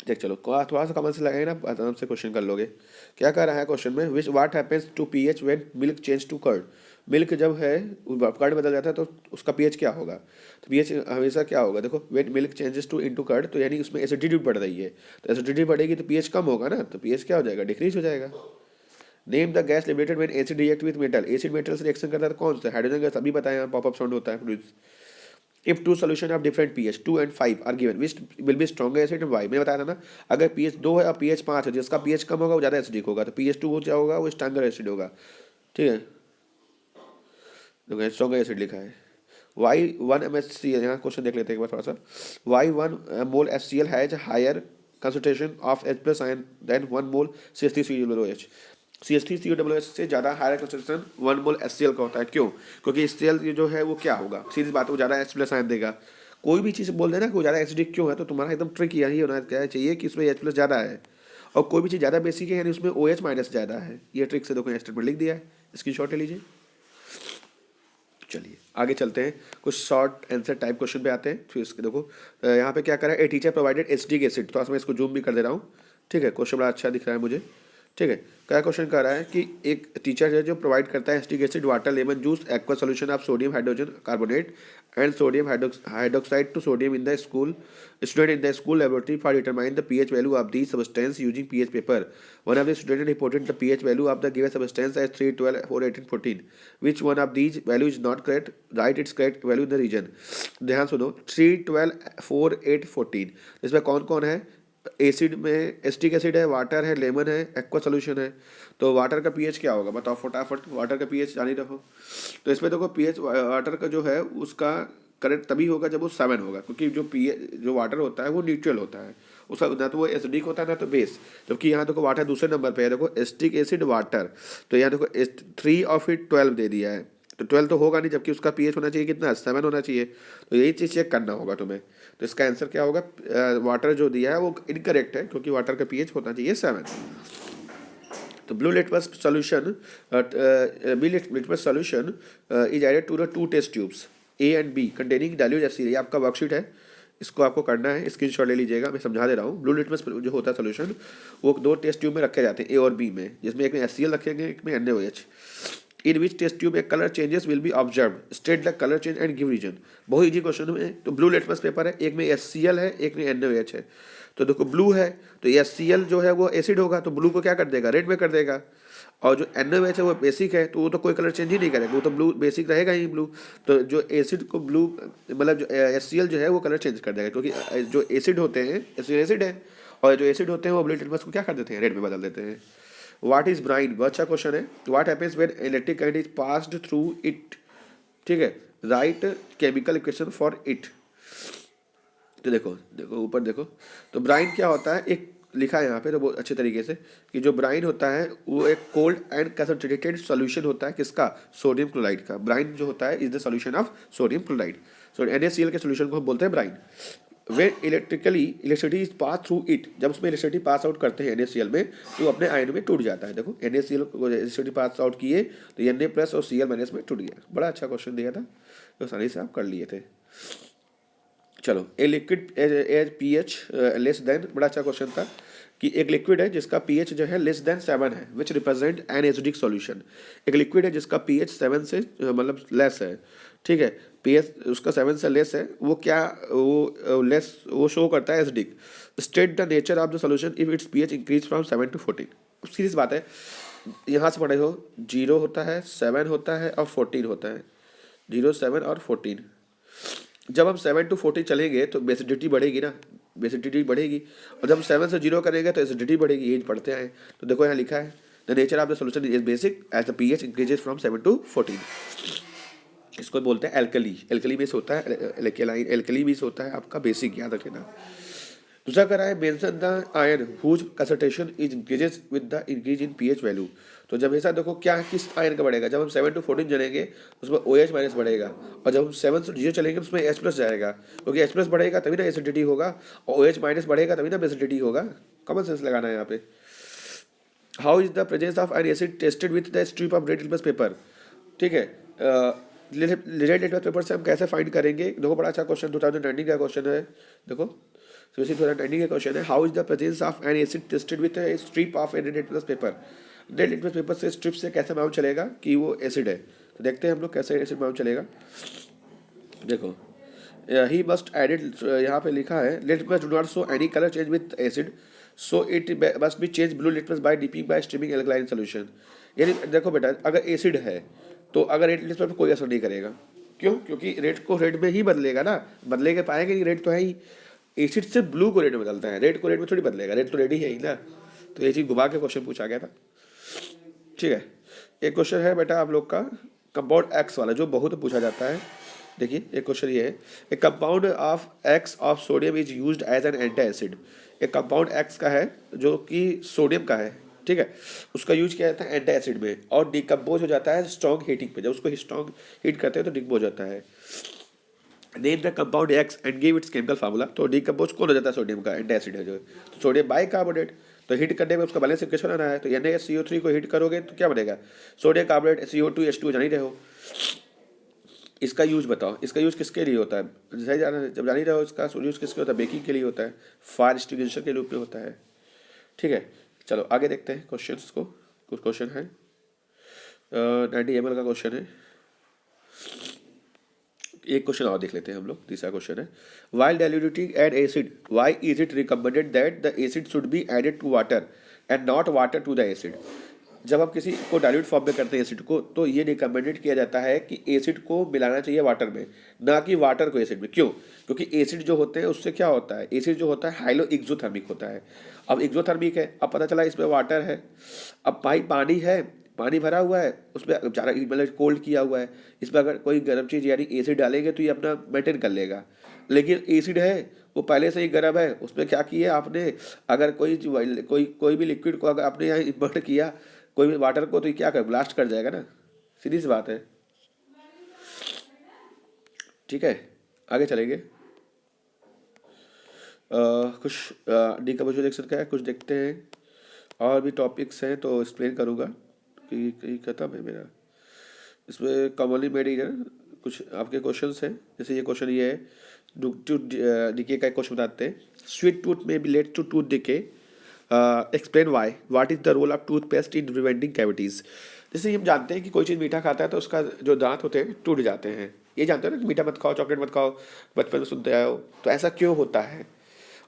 देख चलो थोड़ा सा कॉमन सेंस लगाए ना, आराम से क्वेश्चन कर लोगे। क्या कह रहा है क्वेश्चन में, which what happens to pH when milk change to curd. Milk जब है कर्ड बदल जाता है तो उसका पीएच क्या होगा, तो पीएच हमेशा क्या होगा, देखो when milk changes to into curd, तो यानी उसमें एसिडिटी बढ़ रही है, तो एसिडिटी बढ़ेगी तो पीएच कम होगा ना, तो पीएच क्या हो जाएगा, डिक्रीज हो जाएगा। Name the gas liberated when acid react with metal. Acid metal से रिएक्शन करता है तो कौन सा, हाइड्रोजन गैस, अभी बताया पॉपअप साउंड होता है produce. If two solution of different pH 2 and 5 are given which will be stronger acid and Y. मैंने बताया था ना, अगर पीएच 2 है और पीएच 5 है, जिसका पीएच कम होगा वो ज़्यादा एसिडिक होगा, तो पीएच 2 वो क्या होगा, वो स्ट्रॉन्गर एसिड होगा। ठीक है, देखो स्ट्रॉन्गर एसिड लिखा है। Y1 MHCl, यहाँ क्वेश्चन देख लेते हैं एक बार थोड़ा सा। Y1 mole HCl has higher concentration of H plus ion than 1 mole CH3COOH। CH3COOH से ज़्यादा हायर कंसंट्रेशन 1 मोल HCl का होता है। क्यों? क्योंकि HCl जो है वो क्या होगा, सीधी बात है, वो ज़्यादा H प्लस आयन देगा। कोई भी चीज़ बोल देना कि वो ज़्यादा एसिडिक क्यों है, तो तुम्हारा एकदम ट्रिक यही होना क्या चाहिए कि इसमें H प्लस ज़्यादा है, और कोई भी चीज़ ज़्यादा बेसिक है यानी उसमें OH माइनस ज़्यादा है। ये ट्रिक से देखो स्टेटमेंट लिख दिया है, स्क्रीनशॉट ले लीजिए। चलिए आगे चलते हैं, कुछ शॉर्ट आंसर टाइप क्वेश्चन पे आते हैं। फिर इसके देखो यहाँ पे क्या करा है, a teacher provided acetic acid, तो मैं इसको जूम भी कर दे रहा हूँ। ठीक है, क्वेश्चन बड़ा अच्छा दिख रहा है मुझे। ठीक है, क्या क्वेश्चन कर रहा है कि एक टीचर है जो प्रोवाइड करता है acetic acid, water, lemon juice, aqua solution of sodium hydrogen carbonate and sodium hydroxide to sodium in the school student in the school laboratory for determine the pH value of the substance using pH paper. One of the student reported the pH value of the given substance as 3, 12, 4, 18, 14। Which one of these value is not correct, right its correct value in the reason. ध्यान सुनो, 3, 12, 4, 8, 14, इसमें कौन कौन है? Acid में acetic acid है, water है, lemon है, एक्वा सोल्यूशन है। तो वाटर का पीएच क्या होगा बताओ फटाफट, वाटर का पीएच जान ही रखो। तो इसमें देखो पीएच वाटर का जो है उसका करेक्ट तभी होगा जब वो 7 होगा, क्योंकि जो पीएच जो वाटर होता है वो न्यूट्रल होता है, उसका ना तो वो एसिडिक होता है ना तो बेस। जबकि यहाँ देखो वाटर दूसरे नंबर पे है, देखो एसिटिक एसिड वाटर, तो यहाँ देखो 3 ऑफ इट 12 दे दिया है, तो 12 तो होगा नहीं, जबकि उसका पीएच होना चाहिए कितना, 7 होना चाहिए। तो यही चीज़ चेक करना होगा तुम्हें। तो इसका आंसर क्या होगा, वाटर जो दिया है वो इनकरेक्ट है, क्योंकि वाटर का पीएच होना चाहिए 7। तो blue litmus solution litmus solution is added to the 2 test tubes A and B containing dilute HCl। ये आपका वर्कशीट है, इसको आपको करना है, स्क्रीनशॉट ले लीजिएगा, मैं समझा दे रहा हूँ। ब्लू लिटमस जो होता है सोल्यूशन वो 2 टेस्ट ट्यूब में रखे जाते हैं, A और B में, जिसमें एक में HCl रखेंगे, एक में NaOH। In which test tube a colour changes will be observe, state the colour change and give reason. बहुत इजी क्वेश्चन है। तो ब्लू लिटमस पेपर है, एक में HCl है, एक में NaOH है। तो देखो ब्लू है तो HCl जो है वो एसिड होगा, तो ब्लू को क्या कर देगा, रेड में कर देगा। और जो NaOH है वो बेसिक है, तो वो तो कोई कलर चेंज ही नहीं करेगा, वो तो ब्लू बेसिक रहेगा ही ब्लू। तो जो एसिड को ब्लू मतलब जो HCl जो है वो कलर चेंज कर देगा, क्योंकि जो एसिड होते हैं एसिड है, और जो एसिड होते हैं वो ब्लू लिटमस को क्या कर देते हैं, रेड में बदल देते हैं। व्हाट इज ब्राइन, बहुत अच्छा क्वेश्चन है। What happens when electric current is passed through it. ठीक है, right chemical equation for it. तो देखो देखो ऊपर देखो, तो ब्राइन क्या होता है, एक लिखा है यहाँ पे तो बहुत अच्छे तरीके से कि जो ब्राइन होता है वो एक कोल्ड एंड कंसंट्रेटेड सॉल्यूशन होता है, किसका, सोडियम क्लोराइड का। ब्राइन जो होता है is the solution of sodium chloride. So NaCl के सॉल्यूशन को हम बोलते हैं brine. Way electricity is pass through it, जब उसमें इलेक्ट्रिसिटी पास आउट करते हैं NaCl में तो अपने आयन में टूट जाता है। देखो NaCl को इलेक्ट्रिसिटी पास आउट किए तो Na प्लस और Cl माइनस में टूट गया। बड़ा अच्छा क्वेश्चन दिया था, तो आसानी से आप कर लिए थे। चलो, a liquid as pH less than, बड़ा अच्छा क्वेश्चन था कि एक लिक्विड है जिसका पीएच जो है लेस देन 7 है, which represent an acidic solution. एक लिक्विड है जिसका पीएच 7 से मतलब लेस है। ठीक है, पीएच उसका 7 से लेस है, वो क्या वो लेस वो शो करता है acidic. State the nature of the solution if it's pH increase from 7 to 14। Serious बात है, यहाँ से पढ़े हो 0 होता है, 7 होता है और 14 होता है, 0, 7 और 14। जब हम 7 to 14 चलेंगे तो बेसिडिटी बढ़ेगी ना, बेसिडिटी बढ़ेगी, और जब हम 7 से 0 करेंगे तो एसिडिटी बढ़ेगी। ये पढ़ते हैं। तो देखो यहाँ लिखा है the nature of the solution is basic as the pH increases from 7 to 14। इसको बोलते हैं एल्कली। एल्कली बेस होता है, एल्कली बेस होता है आपका बेसिक, याद रखना। दूसरा करा है mention the ion whose concentration is increases with the increase in pH value. तो जब ऐसा देखो क्या किस आयन का बढ़ेगा, जब हम 7 to 14 चलेंगे उसमें OH माइनस बढ़ेगा, और जब हम 7 से 0 चलेंगे उसमें H प्लस जाएगा, क्योंकि H प्लस बढ़ेगा तभी ना एसिडिटी होगा, और OH माइनस बढ़ेगा तभी ना बेसिडिटी होगा। कॉमन सेंस लगाना है यहाँ पे। How is the presence of an acid tested with the strip of red litmus paper. ठीक है, रेड लिटमस पेपर से हम कैसे फाइंड करेंगे। देखो बड़ा अच्छा क्वेश्चन 2019 का क्वेश्चन है। देखो इसी 2019 का क्वेश्चन है, how is the presence of an acid tested with A strip of red litmus paper. Red litmus paper से स्ट्रिप से कैसे मालूम चलेगा कि वो एसिड है। तो देखते हैं हम लोग कैसे एसिड मालूम चलेगा। देखो ही मस्ट एडिड, यहाँ पे लिखा है litmus do not show any colour change with acid, so it must be change blue litmus by dipping by streaming alkaline solution. यानी देखो बेटा, अगर एसिड है तो अगर रेड लिटमस पर कोई असर नहीं करेगा। क्यों? क्योंकि रेड को रेड में ही बदलेगा ना, बदले के पाएंगे नहीं, रेड तो है ही। एसिड से ब्लू को रेड में बदलता है, रेड को रेड में थोड़ी बदलेगा, रेड तो रेड ही है ही ना। तो ये चीज़ घुमा के क्वेश्चन पूछा गया था। ठीक है, एक क्वेश्चन है बेटा आप लोग का कंपाउंड एक्स वाला, जो बहुत पूछा जाता है। देखिए एक क्वेश्चन ये है, a compound of X of sodium is used as an anti acid. एक कंपाउंड एक्स का है जो कि सोडियम का है, ठीक है, उसका यूज किया जाता है एंटी एसिड में और डिकम्पोज हो जाता है स्ट्रॉन्ग हीटिंग पे। जब उसको स्ट्रॉन्ग हीट करते हैं तो डिकम्पोज हो जाता है। Name the compound x and give its chemical formula. तो डिकम्पोज कौन हो जाता है, सोडियम का एंटी एसिड है जो, तो सोडियम बाइकार्बोनेट। तो हीट करने में उसका बैलेंस इक्वेशन आना है, तो NaCO3 को हीट करोगे तो क्या बनेगा, सोडियम कार्बोनेट CO2H2 जान ही रहे हो। इसका यूज बताओ, इसका यूज किसके लिए होता है, सही जाना, जब जान ही रहे हो इसका यूज किसके होता है, बेकिंग के लिए होता है, फायर एक्सटिंग्विशर के रूप में होता है, ठीक है। चलो आगे देखते हैं क्वेश्चन को। कुछ क्वेश्चन है, 90 ml का क्वेश्चन है। एक क्वेश्चन और देख लेते हैं हम लोग। तीसरा क्वेश्चन है, while diluting an acid why is it recommended that the acid should be added to water and not water to the acid. जब हम किसी को डाइल्यूट फॉर्म में करते हैं एसिड को, तो ये रिकमेंडेड किया जाता है कि एसिड को मिलाना चाहिए वाटर में, ना कि वाटर को एसिड में। क्यों? क्योंकि एसिड जो होते हैं उससे क्या होता है, एसिड जो होता है हाइलो एक्सोथर्मिक होता है। अब एक्सोथर्मिक है, अब पता चला इसमें वाटर है, अब पानी है, पानी भरा हुआ है, उसमें ज़्यादा मतलब कोल्ड किया हुआ है, इसमें अगर कोई गर्म चीज़ यानी एसिड डालेंगे तो ये अपना मेंटेन कर लेगा। लेकिन एसिड है वो पहले से ही गर्म है, उसमें क्या किया आपने, अगर कोई भी लिक्विड को अगर आपने यहाँ इम्पर्ट किया, कोई भी वाटर को, तो ये क्या कर ब्लास्ट कर जाएगा ना, सीधी सी बात है, ठीक है। आगे चलेंगे। कुछ डिकम्पोजिशन का है, कुछ देखते हैं। और भी टॉपिक्स हैं तो एक्सप्लेन करूँगा कि कहीं खत्म है मेरा। इसमें कॉमनली मेड है ना, कुछ आपके क्वेश्चंस हैं। जैसे ये क्वेश्चन ये है, टूथ डिके का एक क्वेश्चन बताते हैं। Sweet tooth may be led to tooth decay, explain why, what is the role of tooth paste in preventing cavities. जैसे हम जानते हैं कि कोई चीज़ मीठा खाता है तो उसका जो दांत होते हैं टूट जाते हैं, ये जानते हो ना कि मीठा मत खाओ, चॉकलेट मत खाओ, बचपन में सुनते आए हो, तो ऐसा क्यों होता है।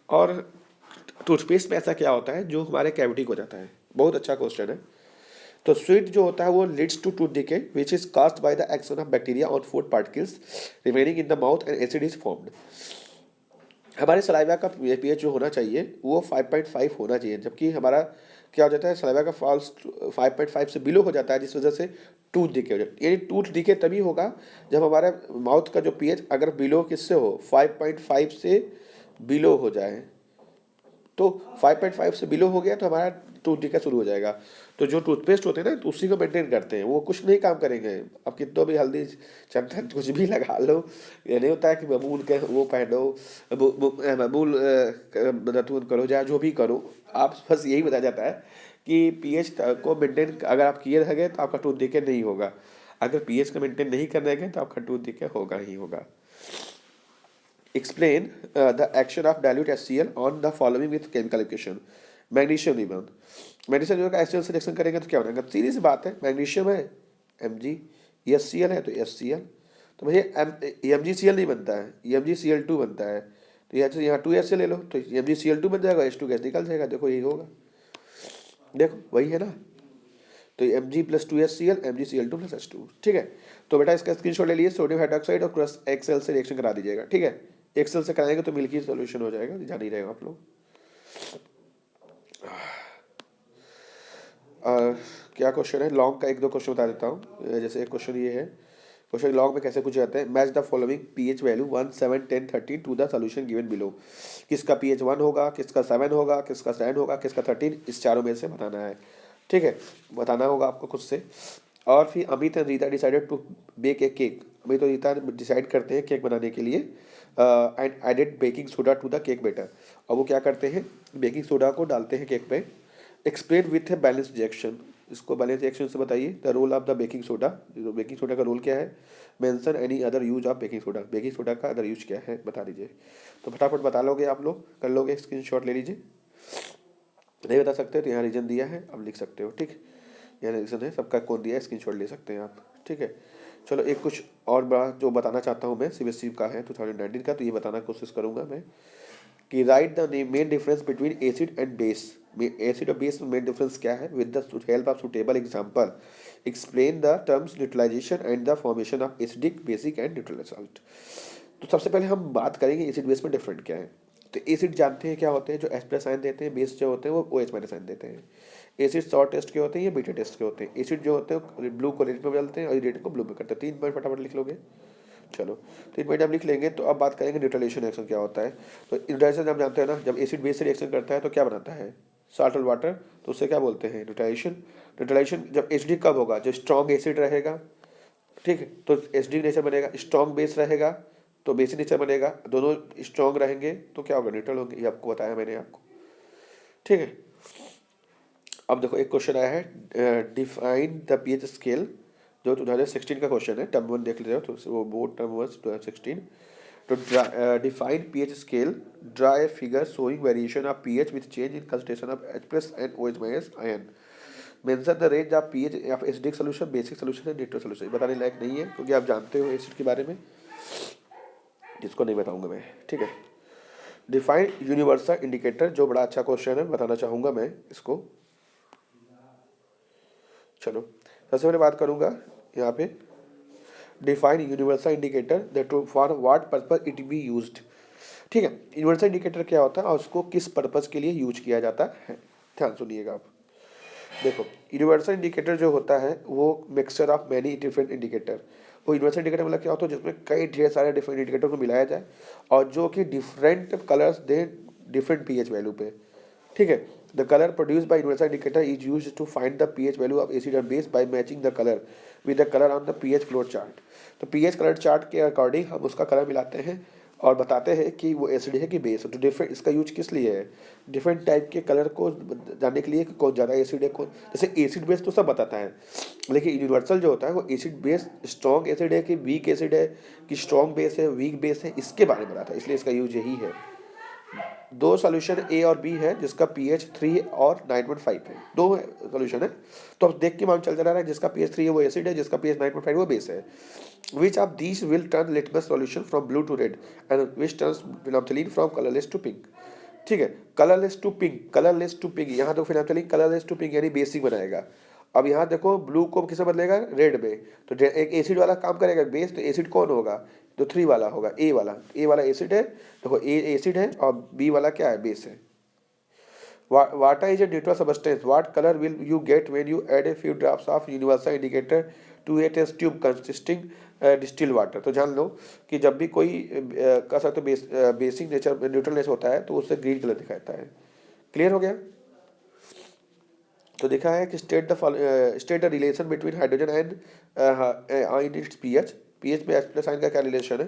और टूथपेस्ट में ऐसा क्या होता है जो हमारे कैविटी को जाता है, बहुत अच्छा क्वेश्चन है। तो स्वीट जो होता है वो leads to tooth decay which is caused by the action of bacteria on food particles remaining in the mouth and acid is formed. हमारे सलाइवा का पीएच जो होना चाहिए वो 5.5 होना चाहिए, जबकि हमारा क्या हो जाता है, सलाइवा का फॉल्स 5.5 से बिलो हो जाता है, जिस वजह से टूथ डिके हो जाता है। यानी टूथ डिके तभी होगा जब हमारा माउथ का जो पीएच अगर बिलो किससे हो, 5.5 से बिलो हो जाए। तो 5.5 से बिलो हो गया तो हमारा टूथ डिके शुरू हो जाएगा। तो जो टूथपेस्ट होते हैं ना तो उसी को मेंटेन करते हैं, वो कुछ नहीं काम करेंगे। अब कितना भी हल्दी चंदन कुछ भी लगा लो, ये नहीं होता है कि बबूल के वो पहनो, बबूल रतून करो, या जो भी करो, आप बस यही बताया जाता है कि पीएच को मेंटेन अगर आप किए रहेंगे तो आपका टूथ डिके नहीं होगा, अगर पीएच को मेंटेन नहीं कर रहेंगे तो आपका टूथ डिके होगा ही होगा। Explain the action of dilute HCl on the following with chemical equation. Magnesium rebound, magnesium जो HCl से रिएक्शन करेंगे तो क्या बनेगा, सीधी सी बात है, मैग्नीशियम है Mg, HCl है तो HCl, तो भैया MgCl नहीं बनता है, MgCl2 बनता है, तो यहाँ 2HCl ले लो तो MgCl2 बन जाएगा, H2 गैस निकल जाएगा। देखो यही होगा, देखो वही है ना, तो Mg+2HCl MgCl2+H2, ठीक है। तो बेटा इसका स्क्रीनशॉट ले लिए, सोडियम हाइड्रोक्साइड और क्रॉस एक्सेल से रिएक्शन करा दीजिएगा, ठीक है। एक्सेल से कराएंगे तो मिल्की सॉल्यूशन हो जाएगा, जान ही रहेगा आप लोग। क्या क्वेश्चन है, लॉन्ग का एक दो क्वेश्चन बता देता हूँ। जैसे एक क्वेश्चन ये है, क्वेश्चन लॉन्ग में कैसे पूछे जाते हैं, match the following pH value 1, 7, 10, 13 to the solution given below. किसका पीएच 1 होगा, किसका 7 होगा, किसका 10 होगा, किसका 13, इस चारों में से बताना है, ठीक है, बताना होगा आपको खुद से। और फिर Amit and Rita decided to bake a cake. Amit और रीता डिसाइड करते हैं केक बनाने के लिए, and added baking soda to the cake batter. और वो क्या करते हैं, बेकिंग सोडा को डालते हैं केक पे। Explain with a balance reaction, इसको बैलेंस रिएक्शन से बताइए। The role of the baking soda, baking soda का रोल क्या है। Mention any other use of baking soda, baking soda का अदर यूज क्या है बता दीजिए। तो फटाफट बता लोगे आप लोग, कर लोगे, स्क्रीनशॉट ले लीजिए। नहीं बता सकते तो यहाँ रीजन दिया है, अब लिख सकते हो, ठीक। यहाँ रीजन है सबका, कौन दिया है, स्क्रीनशॉट ले सकते हैं आप, ठीक है। चलो एक कुछ और बड़ा जो बताना चाहता हूँ मैं, सीबीएसई का है 2019 का, तो ये बताना कोशिश करूँगा मैं कि write the main difference between acid and base. Acid और बेस में मेन डिफरेंस क्या है, with the help of suitable example explain the terms neutralisation and the formation of acidic, basic and neutral salt. तो सबसे पहले हम बात करेंगे एसिड बेस में डिफरेंट क्या है। तो एसिड जानते हैं क्या होते हैं, जो H+ आयन देते हैं, बेस जो होते हैं वो OH- आयन देते हैं। एसिड शॉर्ट टेस्ट के होते हैं या बीटा टेस्ट के होते हैं। एसिड जो होते हैं ब्लू को रेड में बदलते हैं और रेड को ब्लू में करते हैं। 3 पॉइंट फटाफट लिख लोगे, चलो 3 पॉइंट हम लिख लेंगे। तो अब बात करेंगे न्यूट्रलाइजेशन रिएक्शन क्या होता है। तो न्यूट्रलाइजेशन हम जानते हैं ना, जब एसिड बेस से रिएक्शन करता है तो क्या बनाता है, साल्ट और वाटर, तो उससे क्या बोलते हैं, न्यूट्रलाइजेशन। न्यूट्रलाइजेशन जब एसिडिक कब होगा, जब स्ट्रॉन्ग एसिड रहेगा, ठीक है, तो एसिडिक नेचर बनेगा। स्ट्रॉन्ग बेस रहेगा तो बेसिक नेचर बनेगा। दोनों स्ट्रॉन्ग रहेंगे तो क्या होगा, न्यूट्रल होंगे। ये आपको बताया मैंने आपको, ठीक है। अब देखो एक क्वेश्चन आया है, डिफाइन द पीएच स्केल, जो 2016 का क्वेश्चन है। टर्म 1 देख लेते हो तो वो बोर्ड टर्म 1 2016। तो define pH scale, draw a figure showing variation of pH with change in concentration of H plus and OH minus ion. Mention the range of pH of acidic solution, basic solution and neutral solution. बताने लायक नहीं है क्योंकि आप जानते हो acid के बारे में, जिसको नहीं बताऊंगा मैं, ठीक है। डिफाइन यूनिवर्सल इंडिकेटर, जो बड़ा अच्छा क्वेश्चन है, बताना चाहूँगा मैं इसको। चलो सबसे पहले बात करूँगा यहाँ पे, define universal indicator that for what purpose it be used. ठीक है, यूनिवर्सल इंडिकेटर क्या होता है और उसको किस पर्पज के लिए यूज किया जाता है, ध्यान सुनिएगा आप। देखो यूनिवर्सल इंडिकेटर जो होता है वो mixture of many different indicator. वो यूनिवर्सल इंडिकेटर मतलब क्या होता है, जिसमें कई ढेर सारे डिफरेंट इंडिकेटर को मिलाया जाए और जो कि डिफरेंट कलर्स दे डिफरेंट पीएच वैल्यू पे, ठीक है। The colour produced by universal indicator is used to find the pH value of acid और base by matching the colour with the colour on the pH flow chart. तो pH colour chart के according हम उसका colour मिलाते हैं और बताते हैं कि वो एसिड है कि बेस है। तो डिफरेंट, इसका यूज किस लिए है, डिफरेंट टाइप के कलर को जानने के लिए कि कौन ज़्यादा एसिड है, कौन, जैसे एसिड बेस तो सब बताता है, लेकिन यूनिवर्सल जो होता है वो एसिड बेस, स्ट्रॉन्ग एसिड है कि वीक एसिड है, कि स्ट्रॉन्ग बेस है वीक बेस है, इसके बारे में बताता है, इसलिए इसका यूज यही है। दो सॉल्यूशन ए और बी है जिसका पीएच 3 और 9.5 है, दो सॉल्यूशन है। तो अब देख के मालूम चल रहा है जिसका पीएच 3 है वो एसिड है, जिसका पीएच 9.5 वो बेस है। Which of these will turn litmus solution from blue to red and which turns phenolphthalein from colorless to pink। ठीक है, colourless to pink, colourless to pink, यहाँ तो फिनोल्फथालीन कलरलेस टू पिंक यानी basic बनाएगा। अब यहाँ देखो ब्लू को किसे बदलेगा, रेड में। तो एक एसिड वाला काम करेगा बेस, तो एसिड कौन होगा, तो 3 वाला होगा, ए वाला। ए वाला एसिड है, देखो ए एसिड है और बी वाला क्या है, बेस है। Water is a neutral substance. What color will you get when you add a few drops of universal indicator to a test tube consisting distilled water? तो जान लो कि जब भी कोई का सकते बेसिक नेचर न्यूट्रल नेचर होता है तो उससे ग्रीन कलर दिखाता है। क्लियर हो गया। तो देखा है कि state the relation between hydrogen and ion it's pH. PH में H प्लस आयन का क्या रिलेशन है,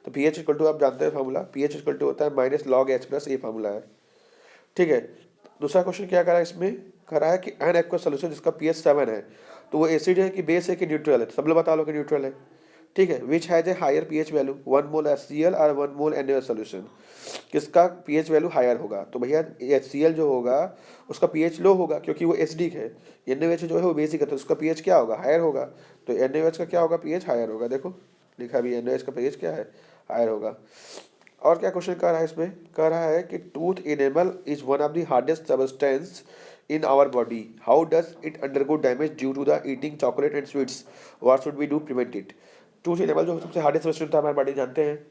तो पीएच इक्वल टू आप जानते हैं फार्मूला, पीएच इक्वल टू होता है माइनस लॉग H प्लस, ये फार्मूला है, ठीक है। दूसरा क्वेश्चन क्या करा है इसमें, करा है कि एन एक्वस सोल्यूशन जिसका पीएच 7 है, तो वो एसिड है कि बेस है कि न्यूट्रल है, तो सब लोग बता लो कि न्यूट्रल है, ठीक है। Which has a higher pH value, 1 mole HCl और 1 मोल NaOH सोल्यूशन, किसका पीएच वैल्यू हायर होगा, तो भैया HCl जो होगा उसका पीएच लो होगा क्योंकि वो एसिडिक है। NaOH जो है वो बेसिक है तो उसका पीएच क्या होगा, हायर होगा। तो NaOH का क्या होगा, पीएच हायर होगा। देखो लिखा भी NaOH का पीएच क्या है, हायर होगा। और क्या क्वेश्चन कर रहा है इसमें, कह रहा है कि tooth enamel is one of the hardest substance in our body, how does it undergo damage due to the eating chocolate and sweets, what should we do prevent it. Tooth enamel जो सबसे hardest substance था हमारे body जानते हैं,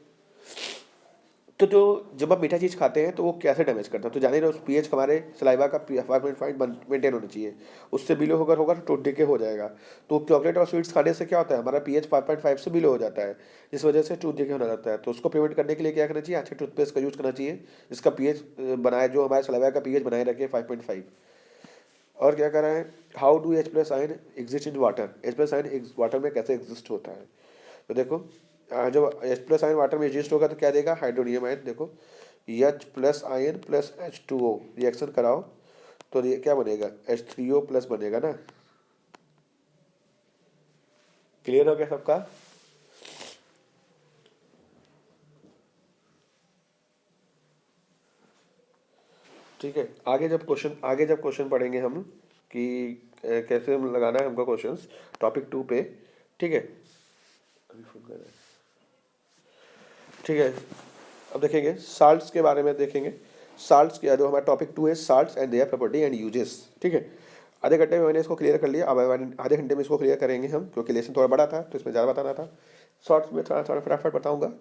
तो जो जब आप मीठा चीज़ खाते हैं तो वो कैसे डैमेज करता है, तो जाने रहे उस पीएच हमारे सलाइवा का 5.5 मेंटेन होना चाहिए, उससे बिलो होगा तो टूथ डिके हो जाएगा। तो चॉकलेट और स्वीट्स खाने से क्या होता है, हमारा पीएच 5.5 से बिलो हो जाता है, जिस वजह से टूथ डिके होने लगता है। तो उसको प्रिवेंट करने के लिए क्या करना चाहिए, अच्छे टूथपेस्ट का यूज़ करना चाहिए जिसका पीएच बनाए, जो हमारे सलाइवा का पीएच बनाए रखे 5.5। और क्या कर रहा है, how do H plus ion exist in water, H plus ion water में कैसे एग्जिस्ट होता है। तो देखो जब H प्लस आयन वाटर में एग्जिस्ट होगा तो क्या देगा, हाइड्रोनियम आयन। देखो H plus ion plus H2O reaction कराओ तो ये क्या बनेगा, H3O प्लस बनेगा ना। क्लियर हो गया सबका। ठीक है, आगे जब क्वेश्चन पढ़ेंगे हम कि कैसे लगाना है हमको क्वेश्चंस टॉपिक 2 पे, ठीक है। अभी फोन कर रहा है, ठीक है। अब देखेंगे साल्ट्स के बारे में, देखेंगे साल्ट्स के, जो हमारा टॉपिक 2 है salts and their property and uses, ठीक है। आधे घंटे में मैंने इसको क्लियर कर लिया, अब आधे घंटे में इसको क्लियर करेंगे हम, क्योंकि लेसन थोड़ा बड़ा था तो इसमें ज़्यादा बताना था। शॉर्ट्स में थोड़ा थोड़ा फटाफट बताऊँगा,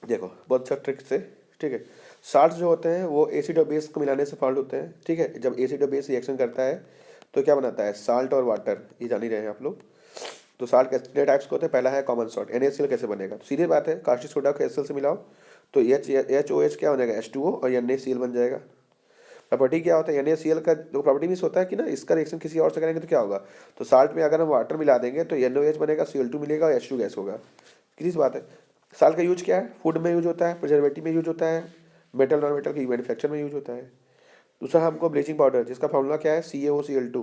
देखो बहुत अच्छा ट्रिक से, ठीक है। साल्ट्स जो होते हैं वो एसिड और बेस को मिलाने से फॉर्म होते हैं, ठीक है। जब एसिड और बेस रिएक्शन करता है तो क्या बनाता है, साल्ट और वाटर, ये जान ही रहे हैं आप लोग। तो साल्ट कितने टाइप्स के होते हैं, पहला है कॉमन सॉल्ट। NaCl कैसे बनेगा, तो सीधी बात है, कास्टिक सोडा को HCl से मिलाओ तो HOH क्या बनेगा, H2O और NaCl बन जाएगा। प्रॉपर्टी क्या होता है, NaCl का जो प्रॉपर्टी मीन्स होता है कि ना इसका रिएक्शन किसी और से करेंगे तो क्या होगा, तो साल्ट में अगर हम वाटर मिला देंगे तो NaOH बनेगा, Cl2 मिलेगा और H2 गैस होगा। किसी बात है। साल्ट का यूज क्या है, फूड में यूज होता है, प्रिजर्वेटिव में यूज होता है, मेटल नॉन मेटल की मैन्युफैक्चर में यूज होता है। दूसरा हमको ब्लीचिंग पाउडर, जिसका फॉर्मूला क्या है, CaOCl2।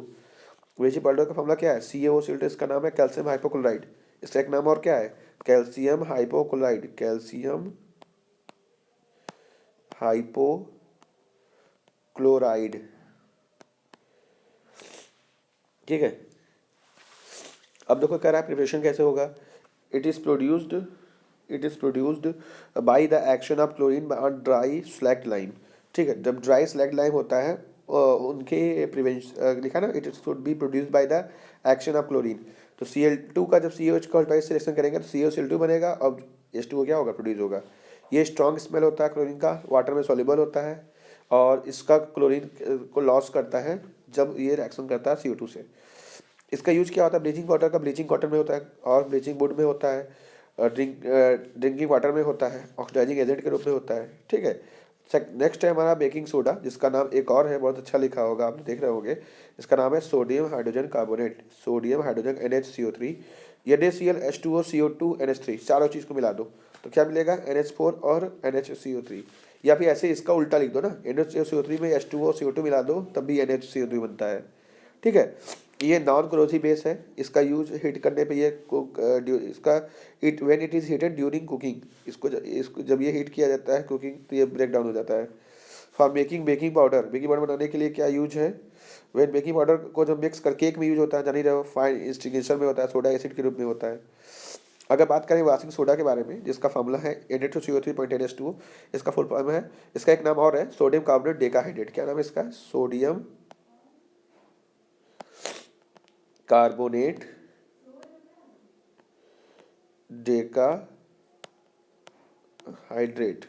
ब्लीचिंग पाउडर का फॉर्मूला क्या है, CaOCl2, इसका नाम है कैल्शियम हाइपोक्लोराइड। इसका एक नाम और क्या है, कैल्शियम हाइपोक्लोराइड, कैल्शियम हाइपोक्लोराइड। ठीक है। अब देखो कह रहा है प्रिपरेशन कैसे होगा, it is produced by the action of chlorine on dry slaked lime. ठीक है, जब ड्राई स्लैक्ड लाइम होता है उनके प्रिवेंशन लिखा ना, it should be produced by the action of chlorine. तो Cl2 का जब COH का ट्वाइस से रिएक्शन करेंगे तो COCl2 बनेगा और H2O क्या होगा, प्रोड्यूस होगा। ये स्ट्रॉन्ग स्मेल होता है क्लोरीन का, वाटर में सॉल्युबल होता है और इसका क्लोरीन को लॉस करता है जब ये रिएक्शन करता है CO2 से। इसका यूज क्या होता है, ब्लीचिंग पाउडर का ब्लीचिंग कॉटन में होता है और ब्लीचिंग वुड में होता है, ड्रिंकिंग वाटर में होता है, ऑक्सीडाइजिंग एजेंट के रूप में होता है। ठीक है। नेक्स्ट है हमारा बेकिंग सोडा, जिसका नाम एक और है, बहुत अच्छा लिखा होगा, आप देख रहे होंगे। इसका नाम है sodium hydrogen carbonate, sodium hydrogen NHCO3। NaCl H2O CO2 NH3 चारों चीज़ को मिला दो तो क्या मिलेगा, NH4 और NHCO3। या फिर ऐसे इसका उल्टा लिख दो ना, NHCO3 में H2O CO2 मिला दो तब भी NHCO3 बनता है। ठीक है। ये नॉन क्रोसिव बेस है, इसका यूज हीट करने पे ये इसका when it is heated during cooking, इसको जब ये हीट किया जाता है कुकिंग तो ये ब्रेक डाउन हो जाता है। फॉर मेकिंग बेकिंग पाउडर बनाने के लिए क्या यूज है, व्हेन बेकिंग पाउडर को जब मिक्स कर केक में यूज होता है, जान ही रहे हो, फाइन इंस्टिगेशन में होता है, सोडा एसिड के रूप में होता है। अगर बात करें वाशिंग सोडा के बारे में, जिसका फॉर्मूला है Na2CO3.NH2, इसका फुल फॉर्म है, इसका एक नाम और है सोडियम कार्बोनेट डेकाहाइड्रेट। क्या नाम है इसका, sodium carbonate decahydrate,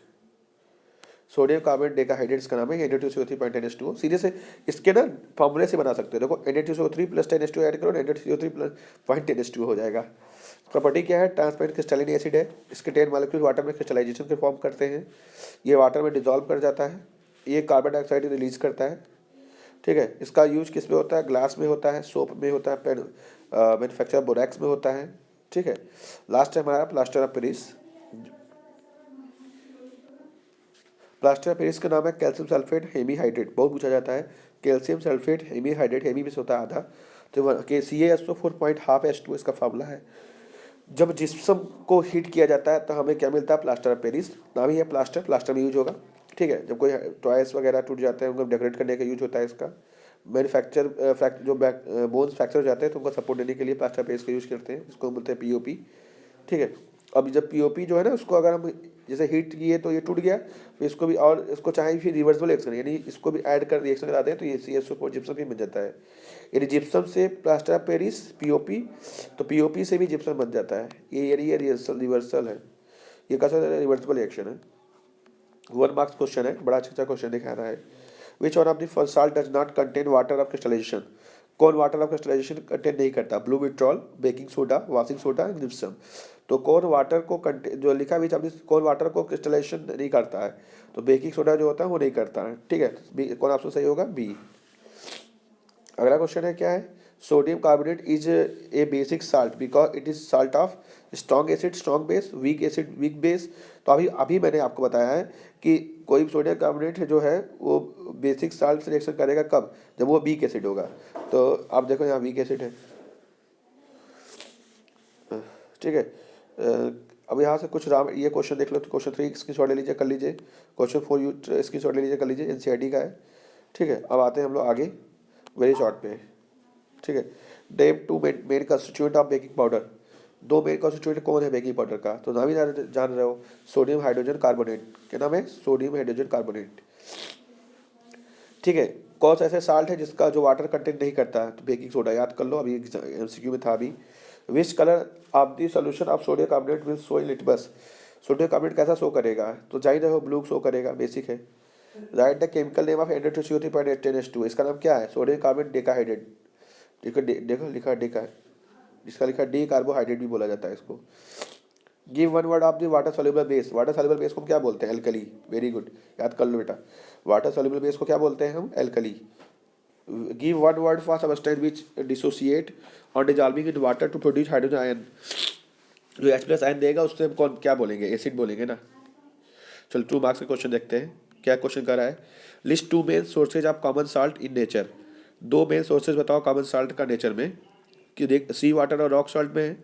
sodium carbonate decahydrate इसका नाम है, Na2CO3.NH2। सीधे से इसके ना फॉर्मूले से बना सकते हो, देखो Na2CO3 प्लस 10H2 ऐड करो, Na2CO3 प्लस 0.10H2 हो जाएगा। प्रॉपर्टी क्या है, ट्रांसपेरेंट क्रिस्टलाइन एसिड है, इसके 10 मॉलिक्यूल वाटर में क्रिस्टलाइजेशन के फॉर्म करते हैं, ये वाटर में डिजॉल्व कर जाता है, ये कार्बन डाइऑक्साइड रिलीज करता है। ठीक है। इसका यूज किस में होता है, ग्लास में होता है, सोप में होता है, पेन मैन्युफैक्चर बोरैक्स में होता है। ठीक है। लास्ट है हमारा plaster of Paris. Plaster of Paris का नाम है कैल्शियम सल्फेट हेमीहाइड्रेट, बहुत पूछा जाता है, कैल्शियम सल्फेट हेमीहाइड्रेट, हेमी में से होता है आधा, तो CaSO4.5H2 इसका फार्मूला है। जब जिप्सम को हीट किया जाता है तो हमें क्या मिलता है, प्लास्टर ऑफ पेरिस, नाम ही है प्लास्टर में यूज होगा। ठीक है। जब कोई टॉयस वगैरह टूट जाते हैं उनको डेकोरेट करने का यूज होता है इसका। मैन्युफैक्चर जो बोन्स फ्रैक्चर हो जाते हैं तो उनको सपोर्ट देने के लिए प्लास्टर पेरिस का यूज करते हैं, इसको बोलते हैं POP। ठीक है। अब जब POP जो है ना, उसको अगर हम जैसे हीट किए तो ये टूट गया, फिर इसको भी और इसको चाहे फिर रिवर्सिबल रिएक्शन, यानी इसको भी ऐड कर रिएक्शन कराते हैं तो ये CaSO4 जिप्सम भी बन जाता है। यदि जिप्सम से प्लास्टर ऑफ पेरिस POP, तो POP से भी जिप्सम बन जाता है। ये रिवर्सल है, ये कैसा रिवर्सिबल रिएक्शन है। 1 मार्क्स क्वेश्चन है, बड़ा अच्छा क्वेश्चन दिखा रहा है। Which one of the salt does not contain water of crystallisation, कौन वाटर ऑफ क्रिस्टलाइजेशन कंटेन नहीं करता, blue vitriol, baking soda, washing soda, gypsum. तो कौन वाटर को जो लिखा भी कौन वाटर को क्रिस्टलाइजेशन नहीं करता है, तो बेकिंग सोडा जो होता है वो नहीं करता है। ठीक है। कौन ऑप्शन सही होगा, B। अगला क्वेश्चन है क्या है, sodium carbonate is a basic salt because it is salt of strong acid strong base, weak acid weak base. तो अभी मैंने आपको बताया है कि कोई सोडियम कार्बोनेट जो है वो बेसिक साल्ट से रिएक्शन करेगा कब, जब वो वीक एसिड होगा। तो आप देखो यहाँ वीक एसिड है। ठीक है। अब यहाँ से कुछ ये क्वेश्चन देख लो, तो क्वेश्चन 3 इसकी शॉर्ट ले लीजिए, कर लीजिए। क्वेश्चन 4 इसकी शॉर्ट ले लीजिए, कर लीजिए, NCERT का है। ठीक है। अब आते हैं हम लोग आगे वेरी शॉर्ट पे। ठीक है। Name 2 main constituent of baking powder, 2 main constituent कौन है बेकिंग पाउडर का, तो नाम ही जान रहे हो, सोडियम हाइड्रोजन कार्बोनेट। क्या नाम है, सोडियम हाइड्रोजन कार्बोनेट। ठीक है। कौन सा ऐसे साल्ट है जिसका जो वाटर कंटेंट नहीं करता है, तो बेकिंग सोडा, याद कर लो, अभी MCQ में था अभी। Which colour of the solution of sodium carbonate will show in litmus, sodium carbonate कैसा शो करेगा, तो जान रहे हो, ब्लू शो करेगा, बेसिक है। Right the chemical name of Na2CO3.10H2, इसका नाम क्या है, सोडियम कार्बोनेट डेकाहाइड्रेट। देखो देखो लिखा डेका, जिसका लिखा डी कार्बोहाइड्रेट भी बोला जाता है इसको। Give one word of the water soluble base. Water soluble base को हम क्या बोलते हैं? एल्कली। वेरी गुड, याद कर लो बेटा। वाटर सॉल्युबल बेस को क्या बोलते हैं हम? Alkali. Give one word for substance which dissociate और dissolving in water to produce hydrogen ion. जो एच प्लस आयन देगा उससे हम कौन क्या बोलेंगे? एसिड बोलेंगे ना। चलो 2 मार्क्स का क्वेश्चन देखते हैं। क्या क्वेश्चन कर रहा है? List 2 main sources of common salt in nature. 2 main sources बताओ कॉमन साल्ट का नेचर में। कि देख, सी वाटर और रॉक सॉल्ट में है।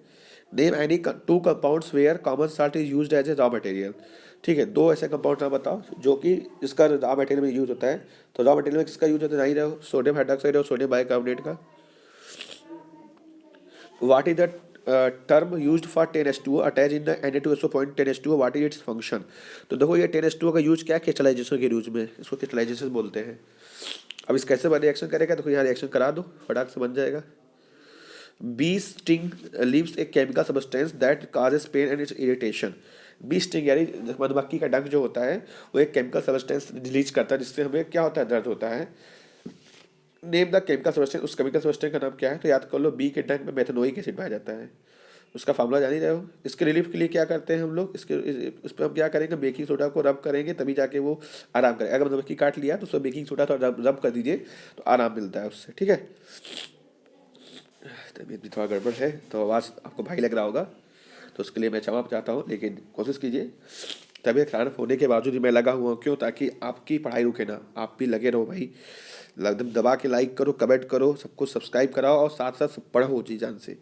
Name any 2 compounds where common salt is used as a raw material. ठीक है, 2 ऐसे कंपाउंड ना बताओ जो कि इसका रॉ मटेरियल में यूज होता है। तो रॉ मटेरियल में किसका यूज होता है? नहीं रहो, सोडियम हाइड्रोक्साइड और सोडियम बाइकार्बोनेट का। What is the term used for 10H2O attached in the Na2SO point 10H2O? What is its function? तो देखो ये 10H2O का यूज क्या? क्रिस्टलाइजेशन के यूज में, इसको क्रिस्टलाइजेशन बोलते हैं। अब इस कैसे बन रिएक्शन करेगा? देखो यहाँ रिएक्शन करा दो, फटाक से बन जाएगा। Bee sting leaves a chemical substance that causes pain and its irritation. Bee sting यानी मधुमक्खी का डंक जो होता है वो एक केमिकल सब्सटेंस रिलीज करता है जिससे हमें क्या होता है? दर्द होता है। Name the chemical substance. उस केमिकल सब्सटेंस का नाम क्या है? तो याद कर लो, बी के टैंक में मेथनोइक एसिड पाया जाता है। उसका फार्मूला जान ही रहे हो। इसके रिलीफ के लिए क्या करते हैं हम लोग? इस पर हम क्या करेंगे? बेकिंग सोडा को रब करेंगे तभी जाके वो आराम करेगा। अगर मधुमक्खी काट लिया तो उसको बेकिंग सोडा थोड़ा रब कर दीजिए तो आराम मिलता है उससे। ठीक है, तबीयत भी थोड़ा गड़बड़ है तो आवाज़ आपको भारी लग रहा होगा, तो उसके लिए मैं क्षमा चाहता हूँ, लेकिन कोशिश कीजिए। तबीयत खराब होने के बावजूद भी मैं लगा हुआ हूँ। क्यों? ताकि आपकी पढ़ाई रुके ना, आप भी लगे रहो भाई। एकदम दबा के लाइक करो, कमेंट करो, सबको सब्सक्राइब कराओ और साथ साथ पढ़ो जी जान से,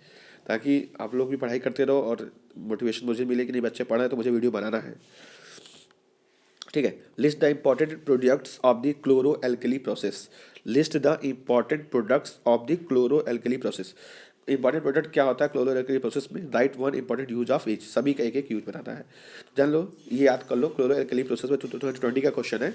ताकि आप लोग भी पढ़ाई करते रहो और मोटिवेशन मुझे मिले कि नहीं बच्चे पढ़ रहे हैं तो मुझे वीडियो बनाना है। ठीक है, list the important products of the chloro alkali process. List the important products of the chloro alkali process. Important product क्या होता है क्लोरो एल्कली प्रोसेस में? Right one important use of each. सभी का एक एक यूज बताना है, जान लो, ये याद कर लो। क्लोरो एल्कली प्रोसेस में 2020 का क्वेश्चन है।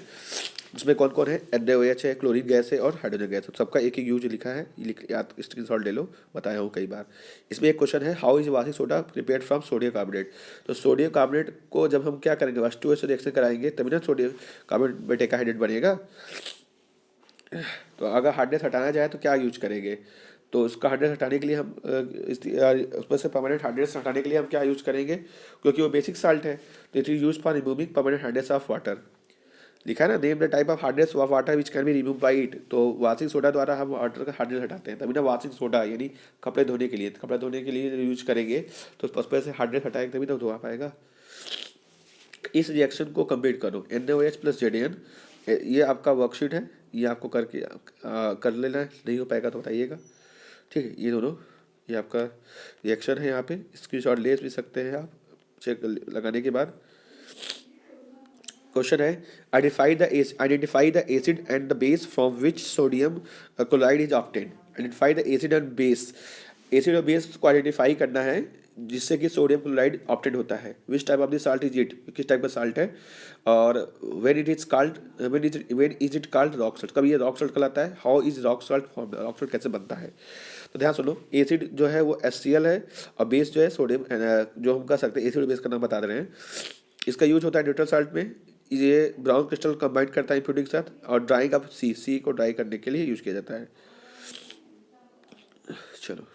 इसमें कौन कौन है? NaOH है, क्लोरीन गैस है और हाइड्रोजन गैस है। सबका एक एक यूज लिखा है, ये याद स्क्रीनशॉट ले लो, बताया हूँ कई बार। इसमें एक क्वेश्चन है, how is washing soda prepared from sodium carbonate. तो सोडियम कार्बोनेट को जब हम क्या करेंगे? H2O से रिएक्शन कराएंगे तभी ना सोडियम कार्बोनेट में टेट्राहाइड्रेट बनेगा। तो अगर हार्डनेस हटाना चाहे तो क्या यूज करेंगे? तो उसका हार्डनेस हटाने के लिए हम उसमें से परमानेंट हार्डनेस हटाने के लिए हम क्या यूज करेंगे? क्योंकि वो बेसिक साल्ट है तो it is use for removing permanent hardness of water. लिखा है ना, name the type of hardness of water which can be remove by it. तो वाशिंग सोडा द्वारा हम वाटर का हार्डनेस हटाते हैं, तभी ना वाशिंग सोडा यानी कपड़े धोने के लिए, कपड़े धोने के लिए यूज करेंगे तो उस पर से हार्डनेस हटाएंगे तभी तो धोआ पाएगा। इस रिएक्शन को कंप्लीट करो। NaOH प्लस ZN, ये आपका वर्कशीट है, ये आपको करके कर लेना है। नहीं हो पाएगा तो बताइएगा। ठीक है, ये दोनों, ये आपका रिएक्शन है। यहाँ पे स्क्रीनशॉट ले भी सकते हैं आप चेक लगाने के बाद। क्वेश्चन है, identify the acid and the base from which sodium chloride is obtained. Identify the acid and base. Acid और बेस को आइडेंटिफाई करना है जिससे कि सोडियम क्लोराइड ऑब्टेन होता है। Which type of the salt is it, किस टाइप का साल्ट है। और when it is called, when is it called rock salt, कभी ये रॉक सॉल्ट कहलाता है। How is rock salt form, rock salt कैसे बनता है। तो ध्यान सुनो, एसिड जो है वो HCl है और बेस जो है सोडियम, जो हम कह सकते हैं एसिड बेस का नाम बता रहे हैं। इसका यूज होता है न्यूट्रल साल्ट में। ये ब्राउन क्रिस्टल कंबाइन करता है इम्प्योरिटी के साथ और ड्राइंग ऑफ सी को ड्राई करने के लिए यूज किया जाता है। चलो,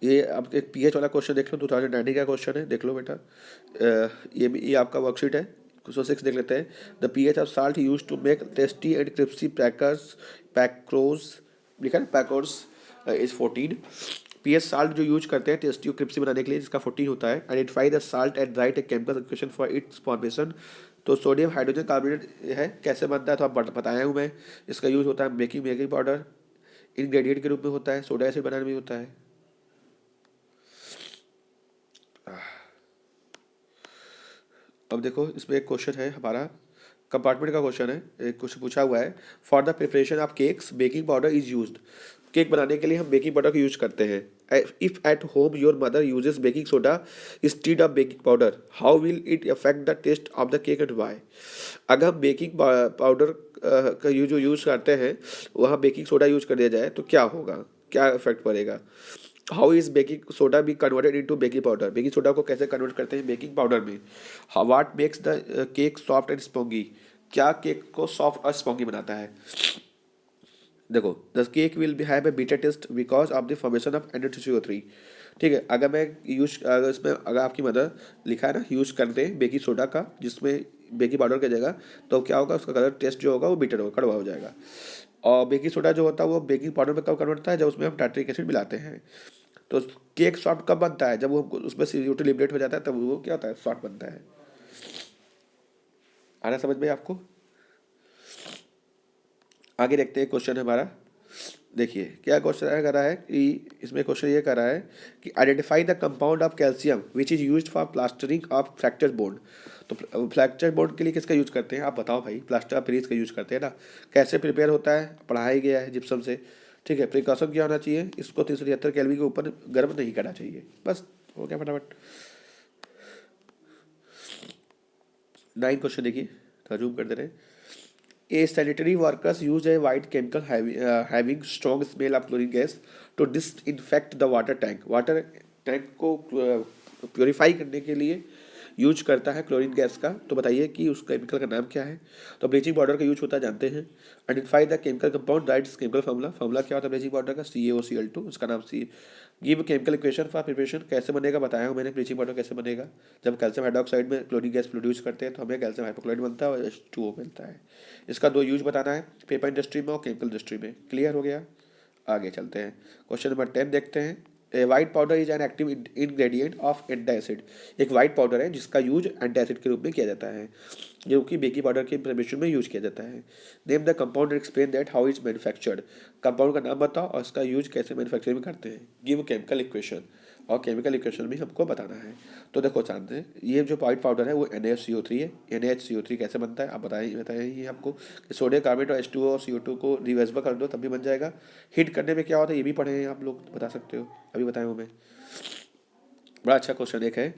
ये आप एक pH वाला क्वेश्चन देख लो, 2019 का क्वेश्चन है, देख लो बेटा। ये आपका वर्कशीट है। क्वेश्चन 6 देख लेते हैं। The pH of salt use to make tasty and crispy pakoras, लिखा है पैकोर्स, इज 14। pH साल्ट जो यूज करते हैं टेस्टी और क्रिस्पी बनाने के लिए, जिसका 14 होता है। Identify the salt and right a chemical equation for its formation. तो सोडियम हाइड्रोजन कार्बोनेट है, कैसे बनता है तो आप बताया हूँ मैं। इसका यूज होता है बेकिंग पाउडर, इनग्रेडिएंट के रूप में होता है, सोडा एसिड बनाने में होता है। अब देखो, इसमें एक क्वेश्चन है हमारा, कंपार्टमेंट का क्वेश्चन है। एक क्वेश्चन पूछा हुआ है, for the preparation of cakes baking powder is used. Cake बनाने के लिए हम बेकिंग पाउडर का यूज करते हैं। If at home your mother uses baking soda instead of baking powder, how will it affect the taste of the cake and why. अगर हम baking powder का यूज करते हैं वहाँ बेकिंग सोडा यूज कर दिया जाए तो क्या होगा, क्या इफेक्ट पड़ेगा। How is baking soda be converted into baking powder. Baking soda को कैसे कन्वर्ट करते हैं बेकिंग पाउडर में। What makes the cake soft and spongy. क्या केक को सॉफ्ट और स्पॉन्गी बनाता है। देखो the cake will be have a beta test because of the formation of NH3CO3। ठीक है, अगर मैं यूज अगर इसमें अगर आपकी मदर लिखा है ना यूज करते हैं बेकिंग सोडा का जिसमें बेकिंग पाउडर की जगह, तो क्या होगा उसका कलर टेस्ट जो होगा वो बीटर होगा, कड़वा हो जाएगा। और बेकिंग सोडा जो होता है वो बेकिंग पाउडर में कब कन्वर्ट होता है, जब उसमें हम टार्ट्रिक एसिड मिलाते हैं। तो केक सॉफ्ट कब बनता है, जब वो उसमें CO2 लिबरेट हो जाता है, तब वो क्या होता है, सॉफ्ट बनता है। आना समझ में आपको? आगे देखते हैं क्वेश्चन हमारा। देखिए क्या क्वेश्चन कर रहा है कि इसमें क्वेश्चन ये कर रहा है कि identify the compound of calcium which is used for plastering of fracture bone. तो फ्रैक्चर बोन के लिए किसका यूज करते हैं, आप बताओ भाई। प्लास्टर ऑफ पेरिस का यूज करते हैं ना। कैसे प्रिपेयर होता है, पढ़ाया ही गया है जिप्सम से। ठीक है, प्रिकॉशन क्या होना चाहिए, इसको 373 केल्विन के ऊपर गर्म नहीं करना चाहिए। बस हो गया फटाफट। 9 क्वेश्चन देखिए, जूम कर दे रहे हैं। A sanitary workers use a white chemical having strong smell of chlorine gas to disinfect the water tank. Water tank को प्योरीफाई करने के लिए यूज करता है क्लोरीन गैस का। तो बताइए कि उस केमिकल का नाम क्या है। तो ब्लीचिंग पाउडर का यूज होता है जानते हैं। Identify the chemical compound writes chemical formula. Formula क्या होता है ब्लीचिंग पाउडर का, CaOCl2, उसका नाम सी। Give chemical equation for preparation, कैसे बनेगा बताया हूँ मैंने ब्लीचिंग पाउडर कैसे बनेगा। जब कैल्शियम हाइड्रोक्साइड में क्लोरीन गैस प्रोड्यूस करते हैं तो हमें कैल्शियम हाइपोक्लोराइड बनता है और H2O मिलता है। इसका 2 यूज बताना है, पेपर इंडस्ट्री में और केमिकल इंडस्ट्री में। क्लियर हो गया? आगे चलते हैं, क्वेश्चन नंबर 10 देखते हैं। A white powder is an active ingredient of antacid. एक वाइट पाउडर है जिसका यूज एंटासिड के रूप में किया जाता है, जो कि बेकिंग पाउडर के प्रिपरेशन में यूज किया जाता है। Name the compound and explain that how is manufactured. Compound का नाम बताओ और इसका यूज कैसे मैन्युफैक्चरिंग में करते हैं। गिव केमिकल इक्वेशन, और केमिकल इक्वेशन भी हमको बताना है। तो देखो जानते हैं, ये जो वाइट पाउडर है वो NaCO3 है। NaCO3 कैसे बनता है आप बताइए आपको कि सोडियम कार्बोनेट और H2O और CO2 को रिवर्सिबल कर दो तब भी बन जाएगा। हीट करने में क्या होता है ये भी पढ़े हैं आप लोग, बता सकते हो, अभी बताया हूँ मैं। बड़ा अच्छा क्वेश्चन एक है।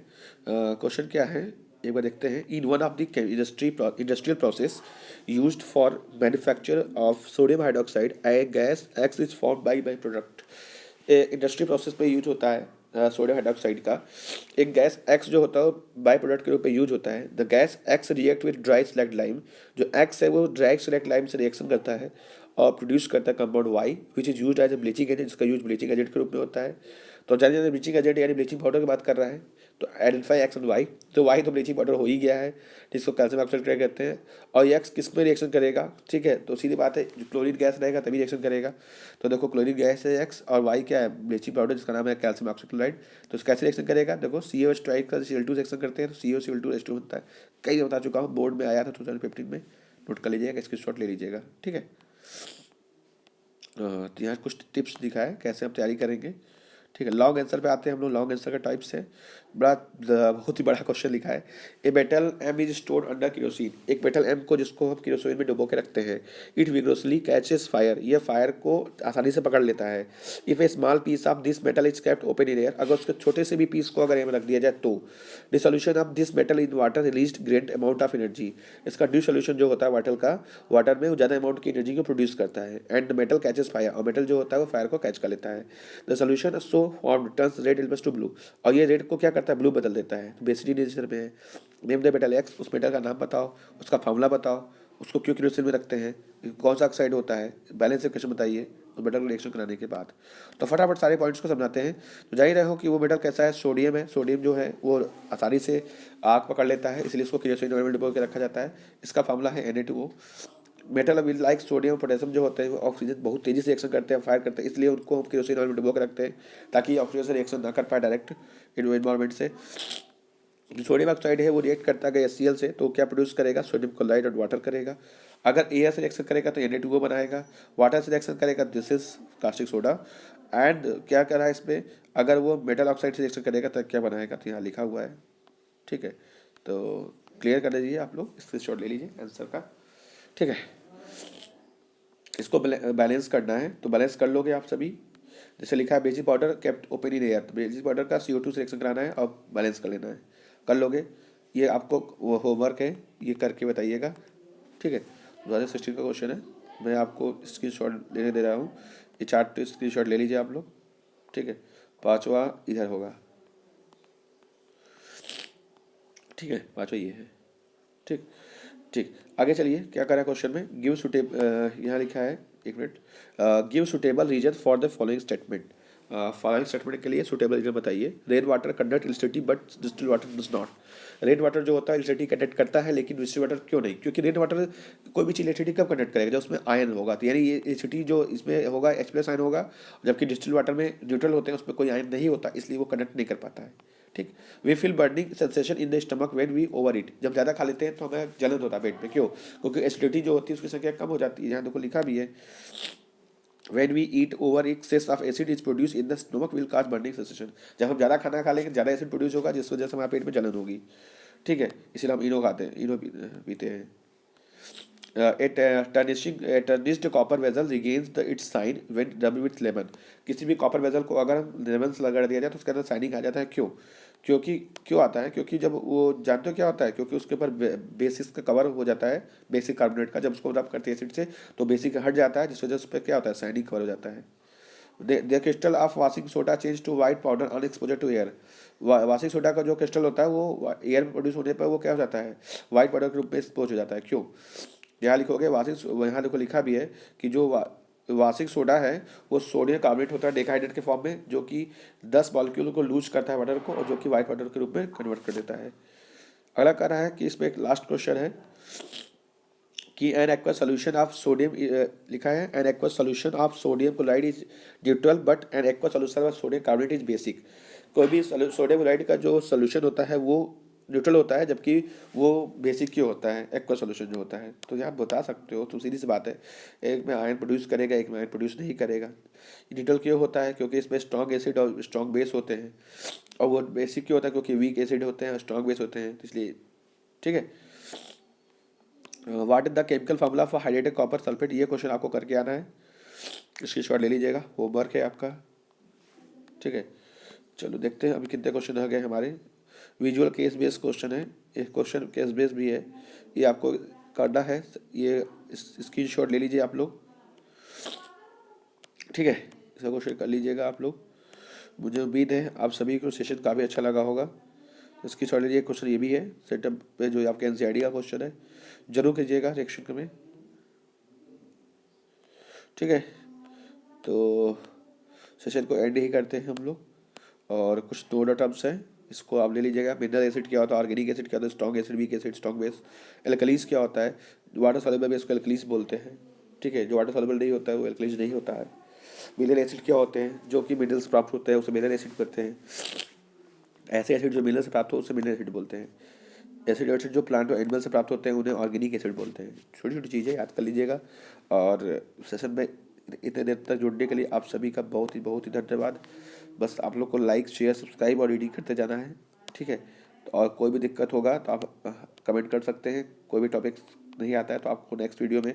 क्वेश्चन क्या है एक बार देखते हैं। In one of the industrial process used for manufacture of sodium hydroxide A gas x is form by product. Industry process में यूज होता है सोडियम हाइड्रोक्साइड का एक गैस एक्स जो होता है बाई प्रोडक्ट के रूप में यूज होता है। The gas X react with dry slaked lime. जो एक्स है वो ड्राई सेलेक्ट लाइम से रिएक्शन करता है और प्रोड्यूस करता है compound Y which is use as a bleaching agent, जिसका यूज ब्लीचिंग एजेंट के रूप में होता है। तो जानिए ब्लीचिंग एजेंट यानी ब्लीचिंग पाउडर की बात कर रहा है। तो आइडेंटिफाई एक्स एंड वाई, तो वाई तो ब्लीचिंग पाउडर हो ही गया है जिसको कैल्शियम ऑक्साइड कहते हैं। और एक्स किस में रिएक्शन करेगा, ठीक है, तो सीधी बात है जो क्लोरीन गैस रहेगा तभी रिएक्शन करेगा। तो देखो क्लोरीन गैस है एक्स और वाई क्या है ब्लीचिंग पाउडर जिसका नाम है कैल्शियम ऑक्सीक्लोराइड। तो कैसे रिएक्शन करेगा, देखो CaOH ट्राइड का Cl2 रिएक्शन करते हैं तो CaOCl2H2 बनता है। कई बता चुका हूँ, बोर्ड में आया था 2015 में, नोट कर लीजिएगा, इसकी शॉट ले लीजिएगा। ठीक है, तो यहाँ कुछ टिप्स दिखा है कैसे हम तैयारी करेंगे। ठीक है, लॉन्ग आंसर पे आते हैं हम लोग। लॉन्ग आंसर का टाइप्स है, बहुत ही बड़ा क्वेश्चन लिखा है। A metal M is stored under kerosene. एक मेटल एम को जिसको हम केरोसिन में डुबो के रखते हैं। इट विग्रोसली कैचेस फायर, ये फायर को आसानी से पकड़ लेता है। If a small piece of this metal is kept open in air, अगर उसके छोटे से भी पीस को अगर एयर में रख दिया जाए तो। Dissolution of this metal in water release great amount of energy. इसका डिसोल्यूशन जो होता है वाटर का, वाटर में वो ज़्यादा अमाउंट की एनर्जी को प्रोड्यूस करता है। एंड मेटल कैचेस फायर, और मेटल जो होता है वो फायर को कैच कर लेता है। The solution so form turns red equals to blue, और ये रेड को क्या करता है, ब्लू बदल देता है। बेसिडी नेचर में है। नेम द मेटल एक्स, उस मेटल का नाम बताओ, उसका फॉर्मूला बताओ, उसको क्यों केरोसिन में रखते हैं, कौन सा ऑक्साइड होता है, बैलेंस इक्वेशन बताइए उस मेटल को रिएक्शन कराने के बाद। तो फटाफट सारे पॉइंट्स को समझाते हैं। तो जान ही रहे हो कि वो मेटल कैसा है, सोडियम है। सोडियम जो है वो आसानी से आग पकड़ लेता है, इसलिए इसको केरोसिन में डुबो के रखा जाता है। इसका फॉर्मूला है Na2O। Metal will like sodium potassium जो होते हैं वो ऑक्सीजन बहुत तेजी से रिएक्शन करते हैं, फायर करते हैं, इसलिए उनको हम केरोसिन ऑयल में डुबो के रखते हैं ताकि ऑक्सीजन से रिएक्शन ना कर पाए डायरेक्ट इन्वायरमेंट से। जो सोडियम ऑक्साइड है वो रिएक्ट करता है HCl से, तो क्या प्रोड्यूस करेगा, सोडियम क्लोराइड और वाटर करेगा। अगर एयर से रिएक्शन करेगा तो Na2O बनाएगा। वाटर से रिएक्शन करेगा this is caustic soda. And क्या कर रहा है इसमें, अगर वो मेटल ऑक्साइड से रिएक्शन करेगा तो क्या बनाएगा, तो यहाँ लिखा हुआ है। ठीक है, तो क्लियर कर लीजिए आप लोग, स्क्रीनशॉट ले लीजिए आंसर का। ठीक है, इसको बैलेंस करना है, तो बैलेंस कर लोगे आप सभी। जैसे लिखा है bleaching powder kept open in air, तो ब्लीचिंग पाउडर का CO2 से रिएक्शन कराना है और बैलेंस कर लेना है। कर लोगे, ये आपको वो होमवर्क है, ये करके बताइएगा। ठीक है, 2016 का क्वेश्चन है, मैं आपको स्क्रीनशॉट लेने दे रहा हूँ। ये 4 स्क्रीनशॉट ले लीजिए आप लोग। ठीक है, 5वां इधर होगा। ठीक है, 5वां ये है। ठीक, ठीक, आगे चलिए क्या करा है क्वेश्चन में, गिव सुटेब यहाँ लिखा है, एक minute, give suitable reason for the following statement. Following statement के लिए सुटेबल रीजन बताइए। Rain water conduct electricity but distil water does not. Rain water जो होता है इलेक्ट्रिसिटी कंडक्ट करता है लेकिन डिस्टिल वाटर क्यों नहीं? क्योंकि रेन वाटर कोई भी चीज़ इलेक्ट्रिसिटी कब कंडक्ट करेगा, जब उसमें आयन होगा, तो यानी ये इलेक्ट्रिसिटी जो इसमें होगा H प्लस आयन होगा, जबकि डिस्टिल वाटर में न्यूट्रल होते हैं, उसमें कोई आयन नहीं होता, इसलिए वो कंडक्ट नहीं कर पाता है। ठीक, we feel burning sensation in the stomach when we overeat. जब ज़्यादा खा लेते हैं तो हमें जलन होता है पेट में, क्यों? क्योंकि एसिडिटी जो होती है उसकी संख्या कम हो जाती है, यहाँ देखो लिखा भी है, when we eat over excess of acid is produced in the stomach will cause burning sensation। जब हम ज़्यादा खाना खा लेंगे ज़्यादा एसिड प्रोड्यूस होगा, जिस वजह से हमारे पेट में जलन होगी। ठीक है, इसीलिए हम इनो खाते हैं, इनो पीते हैं। A tarnished copper vessel regains its shine when rubbed with lemon। किसी भी कॉपर वेसल को अगर हम लेमन से रगड़ दिया जाए तो उसके अंदर शाइनिंग आ जाता है, क्यों? क्योंकि क्यों आता है? क्योंकि जब वो, जानते हो क्या होता है? क्योंकि उसके ऊपर बेसिस का कवर हो जाता है, बेसिक कार्बोनेट का, जब उसको रब करते हैं एसिड से तो बेसिक हट जाता है, जिस वजह से उस पर क्या होता है, शाइनिंग कवर हो जाता है। The crystal of washing soda change to white powder on exposure to air. Washing soda का जो क्रिस्टल होता है वो एयर में प्रोड्यूस होने पर वो क्या हो जाता है, वाइट पाउडर के रूप में एक्सपोज हो जाता है, क्यों? यहाँ लिखोगे वाशिंग, यहाँ देखो लिखा भी है कि जो वाशिंग सोडा है वो सोडियम कार्बोनेट होता है डेकाहाइड्रेट के फॉर्म में, जो कि 10 मॉलिक्यूल को लूज करता है वाटर को, और जो कि वाइट वाटर के रूप में कन्वर्ट कर देता है। अगला कह रहा है कि इसमें एक लास्ट क्वेश्चन है कि N aqua solution of sodium, लिखा है N aqua solution of sodium chloride is neutral but N aqua solution of sodium carbonate is basic. कोई भी सोडियम क्लोराइड का जो सोल्यूशन होता है वो न्यूट्रल होता है, जबकि वो बेसिक क्यों होता है, एक्वा सोल्यूशन जो होता है। तो यहाँ बता सकते हो, तो सीधी सी बात है, एक में आयन प्रोड्यूस करेगा, एक में आयन प्रोड्यूस नहीं करेगा। न्यूट्रल क्यों होता है? क्योंकि इसमें स्ट्रॉन्ग एसिड और स्ट्रॉन्ग बेस होते हैं, और वो बेसिक क्यों होता है? क्योंकि वीक एसिड होते हैं और स्ट्रॉन्ग बेस होते हैं, तो इसलिए। ठीक है, what is the chemical formula for hydrated copper sulphate, ये क्वेश्चन आपको करके आना है, इसकी शॉट ले लीजिएगा, होमवर्क है आपका। ठीक है, चलो देखते हैं अभी कितने क्वेश्चन आ गए हमारे। विजुअल केस बेस्ड क्वेश्चन है, एक क्वेश्चन केस बेस्ड भी है, ये आपको करना है, ये स्क्रीन शॉट ले लीजिए आप लोग। ठीक है, इसका क्वेश्चन कर लीजिएगा आप लोग। मुझे उम्मीद है आप सभी को सेशन काफ़ी अच्छा लगा होगा। इसकी शॉट लीजिए, क्वेश्चन ये भी है सेटअप पे, जो आपके एनसीईआरटी का क्वेश्चन है, जरूर कीजिएगा रिएक्शन में। ठीक है, तो सेशन को एंड ही करते हैं हम लोग, और कुछ दो टर्म्स हैं, इसको आप ले लीजिएगा। मिनरल एसिड क्या होता है, ऑर्गेनिक एसिड क्या होता है, strong acid, weak acid, strong base. Alkalis क्या होता है, वाटर सॉल्युबल बेस को एल्कलीज बोलते हैं। ठीक है, जो वाटर सॉल्युबल नहीं होता है वो एल्कलीज नहीं होता है। मिनरल एसिड क्या होते हैं, जो कि मिनरल्स प्राप्त होते हैं उसे मिनरल एसिड कहते हैं। ऐसे एसिड जो मिनरल से प्राप्त हो उसे मिनरल एसिड बोलते हैं। एसिड जो प्लांट और एनिमल से प्राप्त होते हैं उन्हें ऑर्गेनिक एसिड बोलते हैं। छोटी छोटी चीज़ें याद कर लीजिएगा, और सेशन में इतने देर तक जुड़ने के लिए आप सभी का बहुत ही धन्यवाद। बस आप लोग को लाइक शेयर सब्सक्राइब और रीडिंग करते जाना है। ठीक है, और कोई भी दिक्कत होगा तो आप कमेंट कर सकते हैं, कोई भी टॉपिक नहीं आता है तो आपको नेक्स्ट वीडियो में